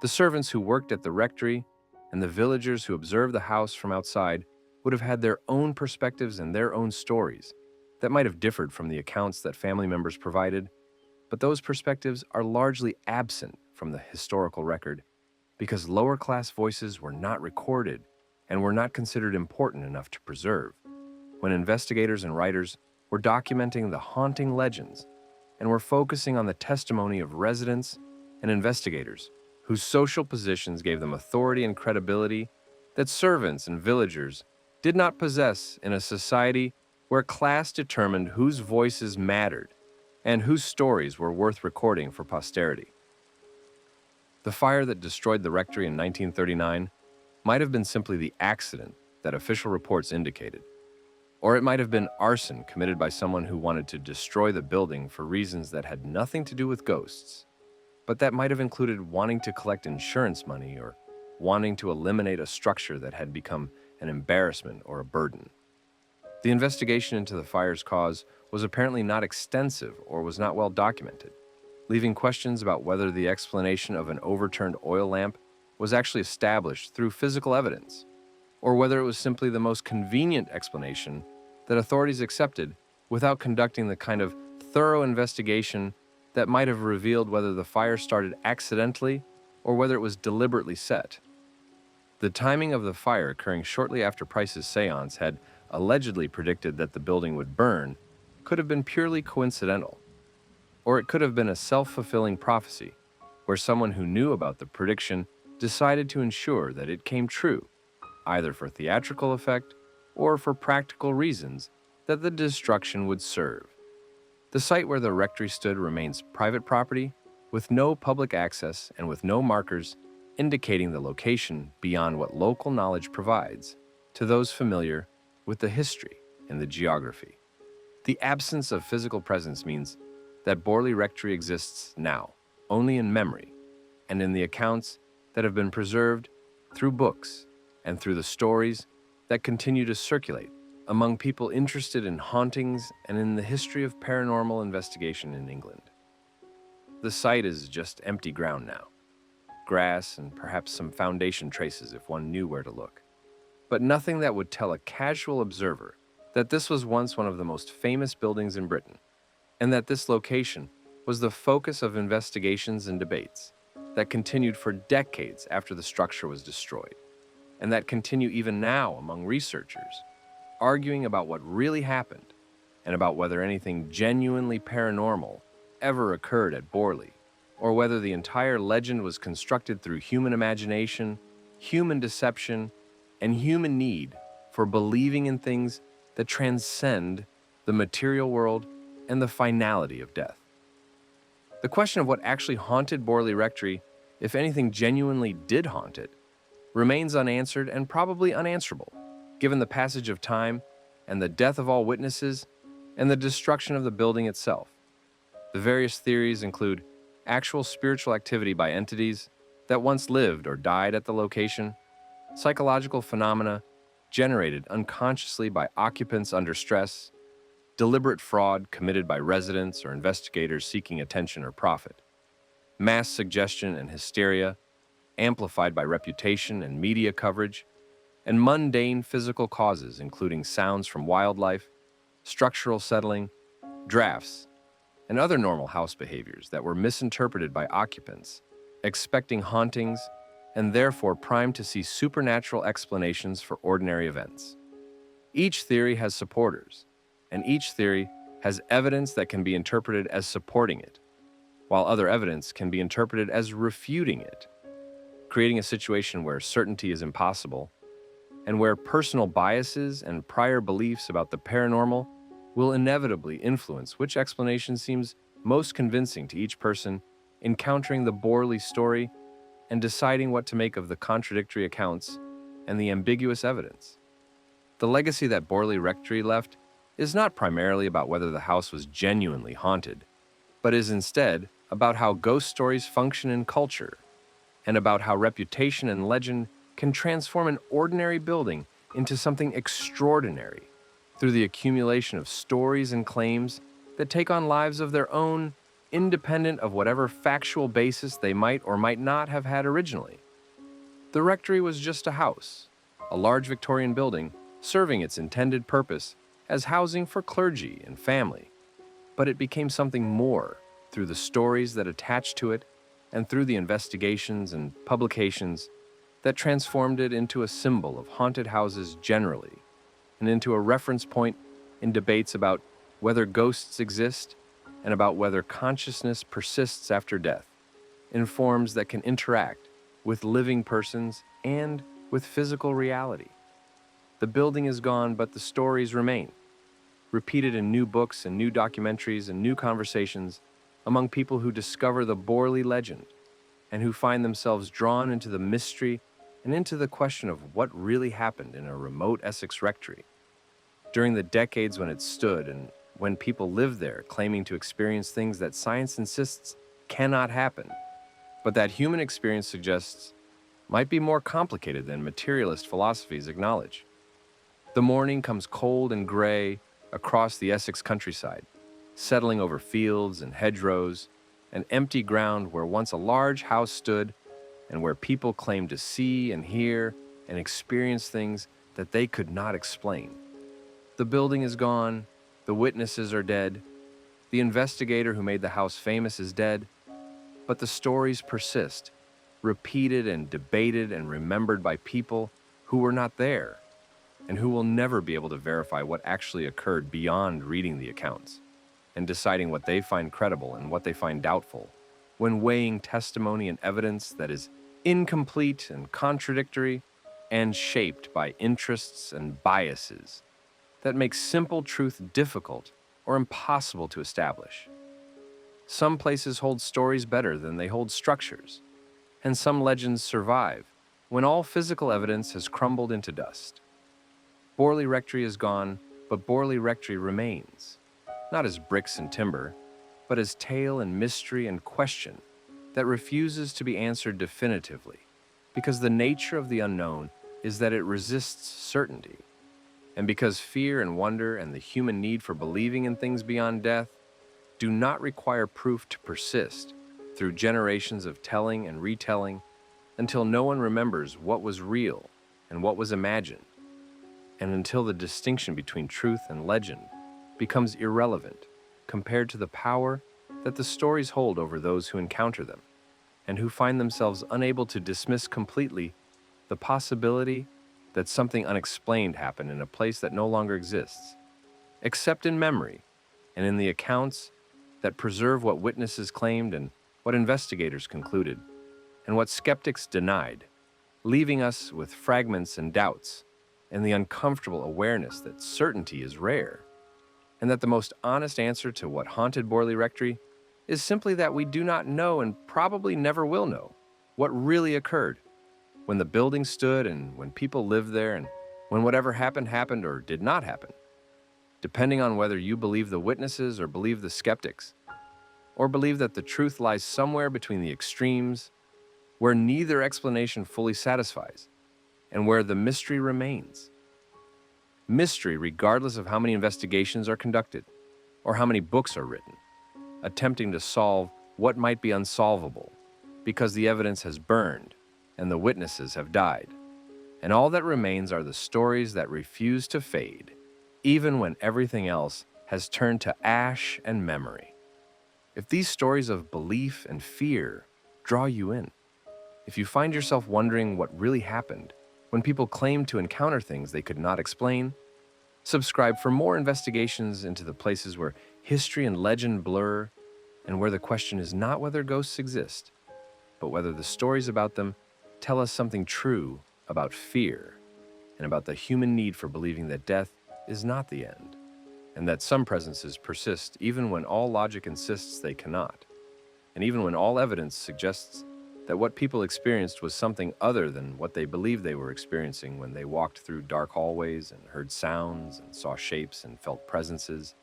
A: The servants who worked at the rectory and the villagers who observed the house from outside would have had their own perspectives and their own stories that might have differed from the accounts that family members provided, but those perspectives are largely absent from the historical record because lower-class voices were not recorded and were not considered important enough to preserve, when investigators and writers were documenting the haunting legends and were focusing on the testimony of residents and investigators whose social positions gave them authority and credibility that servants and villagers did not possess in a society where class determined whose voices mattered and whose stories were worth recording for posterity. The fire that destroyed the rectory in 1939 might have been simply the accident that official reports indicated, or it might have been arson committed by someone who wanted to destroy the building for reasons that had nothing to do with ghosts, but that might have included wanting to collect insurance money or wanting to eliminate a structure that had become an embarrassment or a burden. The investigation into the fire's cause was apparently not extensive or was not well documented, leaving questions about whether the explanation of an overturned oil lamp was actually established through physical evidence, or whether it was simply the most convenient explanation that authorities accepted without conducting the kind of thorough investigation that might have revealed whether the fire started accidentally or whether it was deliberately set. The timing of the fire occurring shortly after Price's seance had allegedly predicted that the building would burn could have been purely coincidental, or it could have been a self-fulfilling prophecy where someone who knew about the prediction decided to ensure that it came true, either for theatrical effect or for practical reasons that the destruction would serve. The site where the rectory stood remains private property, with no public access and with no markers indicating the location beyond what local knowledge provides to those familiar with the history and the geography. The absence of physical presence means that Borley Rectory exists now only in memory and in the accounts that have been preserved through books and through the stories that continue to circulate among people interested in hauntings and in the history of paranormal investigation in England. The site is just empty ground now, grass and perhaps some foundation traces if one knew where to look, but nothing that would tell a casual observer that this was once one of the most famous buildings in Britain, and that this location was the focus of investigations and debates that continued for decades after the structure was destroyed, and that continue even now among researchers, arguing about what really happened and about whether anything genuinely paranormal ever occurred at Borley, or whether the entire legend was constructed through human imagination, human deception, and human need for believing in things that transcend the material world and the finality of death. The question of what actually haunted Borley Rectory, if anything genuinely did haunt it, remains unanswered and probably unanswerable, given the passage of time and the death of all witnesses and the destruction of the building itself. The various theories include actual spiritual activity by entities that once lived or died at the location, psychological phenomena generated unconsciously by occupants under stress, deliberate fraud committed by residents or investigators seeking attention or profit, mass suggestion and hysteria amplified by reputation and media coverage, and mundane physical causes including sounds from wildlife, structural settling, drafts, and other normal house behaviors that were misinterpreted by occupants, expecting hauntings and therefore primed to see supernatural explanations for ordinary events. Each theory has supporters, and each theory has evidence that can be interpreted as supporting it, while other evidence can be interpreted as refuting it, creating a situation where certainty is impossible and where personal biases and prior beliefs about the paranormal will inevitably influence which explanation seems most convincing to each person encountering the Borley story and deciding what to make of the contradictory accounts and the ambiguous evidence. The legacy that Borley Rectory left is not primarily about whether the house was genuinely haunted, but is instead about how ghost stories function in culture and about how reputation and legend can transform an ordinary building into something extraordinary through the accumulation of stories and claims that take on lives of their own, independent of whatever factual basis they might or might not have had originally. The rectory was just a house, a large Victorian building serving its intended purpose as housing for clergy and family, but it became something more through the stories that attached to it and through the investigations and publications that transformed it into a symbol of haunted houses generally and into a reference point in debates about whether ghosts exist and about whether consciousness persists after death in forms that can interact with living persons and with physical reality. The building is gone, but the stories remain, repeated in new books and new documentaries and new conversations among people who discover the Borley legend and who find themselves drawn into the mystery and into the question of what really happened in a remote Essex rectory. During the decades when it stood and when people lived there claiming to experience things that science insists cannot happen, but that human experience suggests might be more complicated than materialist philosophies acknowledge. The morning comes cold and gray across the Essex countryside, settling over fields and hedgerows, an empty ground where once a large house stood and where people claimed to see and hear and experience things that they could not explain. The building is gone, the witnesses are dead, the investigator who made the house famous is dead, but the stories persist, repeated and debated and remembered by people who were not there and who will never be able to verify what actually occurred beyond reading the accounts and deciding what they find credible and what they find doubtful, when weighing testimony and evidence that is incomplete and contradictory and shaped by interests and biases that make simple truth difficult or impossible to establish. Some places hold stories better than they hold structures, and some legends survive when all physical evidence has crumbled into dust. Borley Rectory is gone, but Borley Rectory remains, not as bricks and timber, but as tale and mystery and question that refuses to be answered definitively, because the nature of the unknown is that it resists certainty, and because fear and wonder and the human need for believing in things beyond death do not require proof to persist through generations of telling and retelling until no one remembers what was real and what was imagined, and until the distinction between truth and legend becomes irrelevant compared to the power that the stories hold over those who encounter them, and who find themselves unable to dismiss completely the possibility that something unexplained happened in a place that no longer exists, except in memory and in the accounts that preserve what witnesses claimed and what investigators concluded, and what skeptics denied, leaving us with fragments and doubts, and the uncomfortable awareness that certainty is rare, and that the most honest answer to what haunted Borley Rectory is simply that we do not know and probably never will know what really occurred when the building stood and when people lived there and when whatever happened happened or did not happen, depending on whether you believe the witnesses or believe the skeptics, or believe that the truth lies somewhere between the extremes where neither explanation fully satisfies and where the mystery remains. Mystery regardless of how many investigations are conducted or how many books are written, attempting to solve what might be unsolvable because the evidence has burned and the witnesses have died. And all that remains are the stories that refuse to fade, even when everything else has turned to ash and memory. If these stories of belief and fear draw you in, if you find yourself wondering what really happened when people claimed to encounter things they could not explain, subscribe for more investigations into the places where history and legend blur and where the question is not whether ghosts exist, but whether the stories about them tell us something true about fear and about the human need for believing that death is not the end, and that some presences persist even when all logic insists they cannot, and even when all evidence suggests that what people experienced was something other than what they believed they were experiencing when they walked through dark hallways and heard sounds and saw shapes and felt presences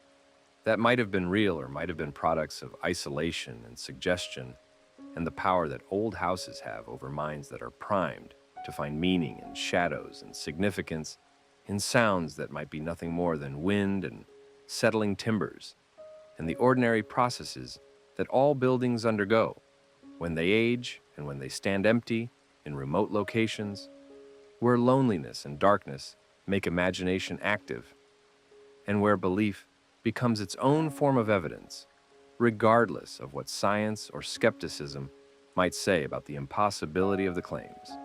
A: that might have been real or might have been products of isolation and suggestion and the power that old houses have over minds that are primed to find meaning in shadows and significance in sounds that might be nothing more than wind and settling timbers and the ordinary processes that all buildings undergo when they age and when they stand empty in remote locations, where loneliness and darkness make imagination active, and where belief becomes its own form of evidence, regardless of what science or skepticism might say about the impossibility of the claims.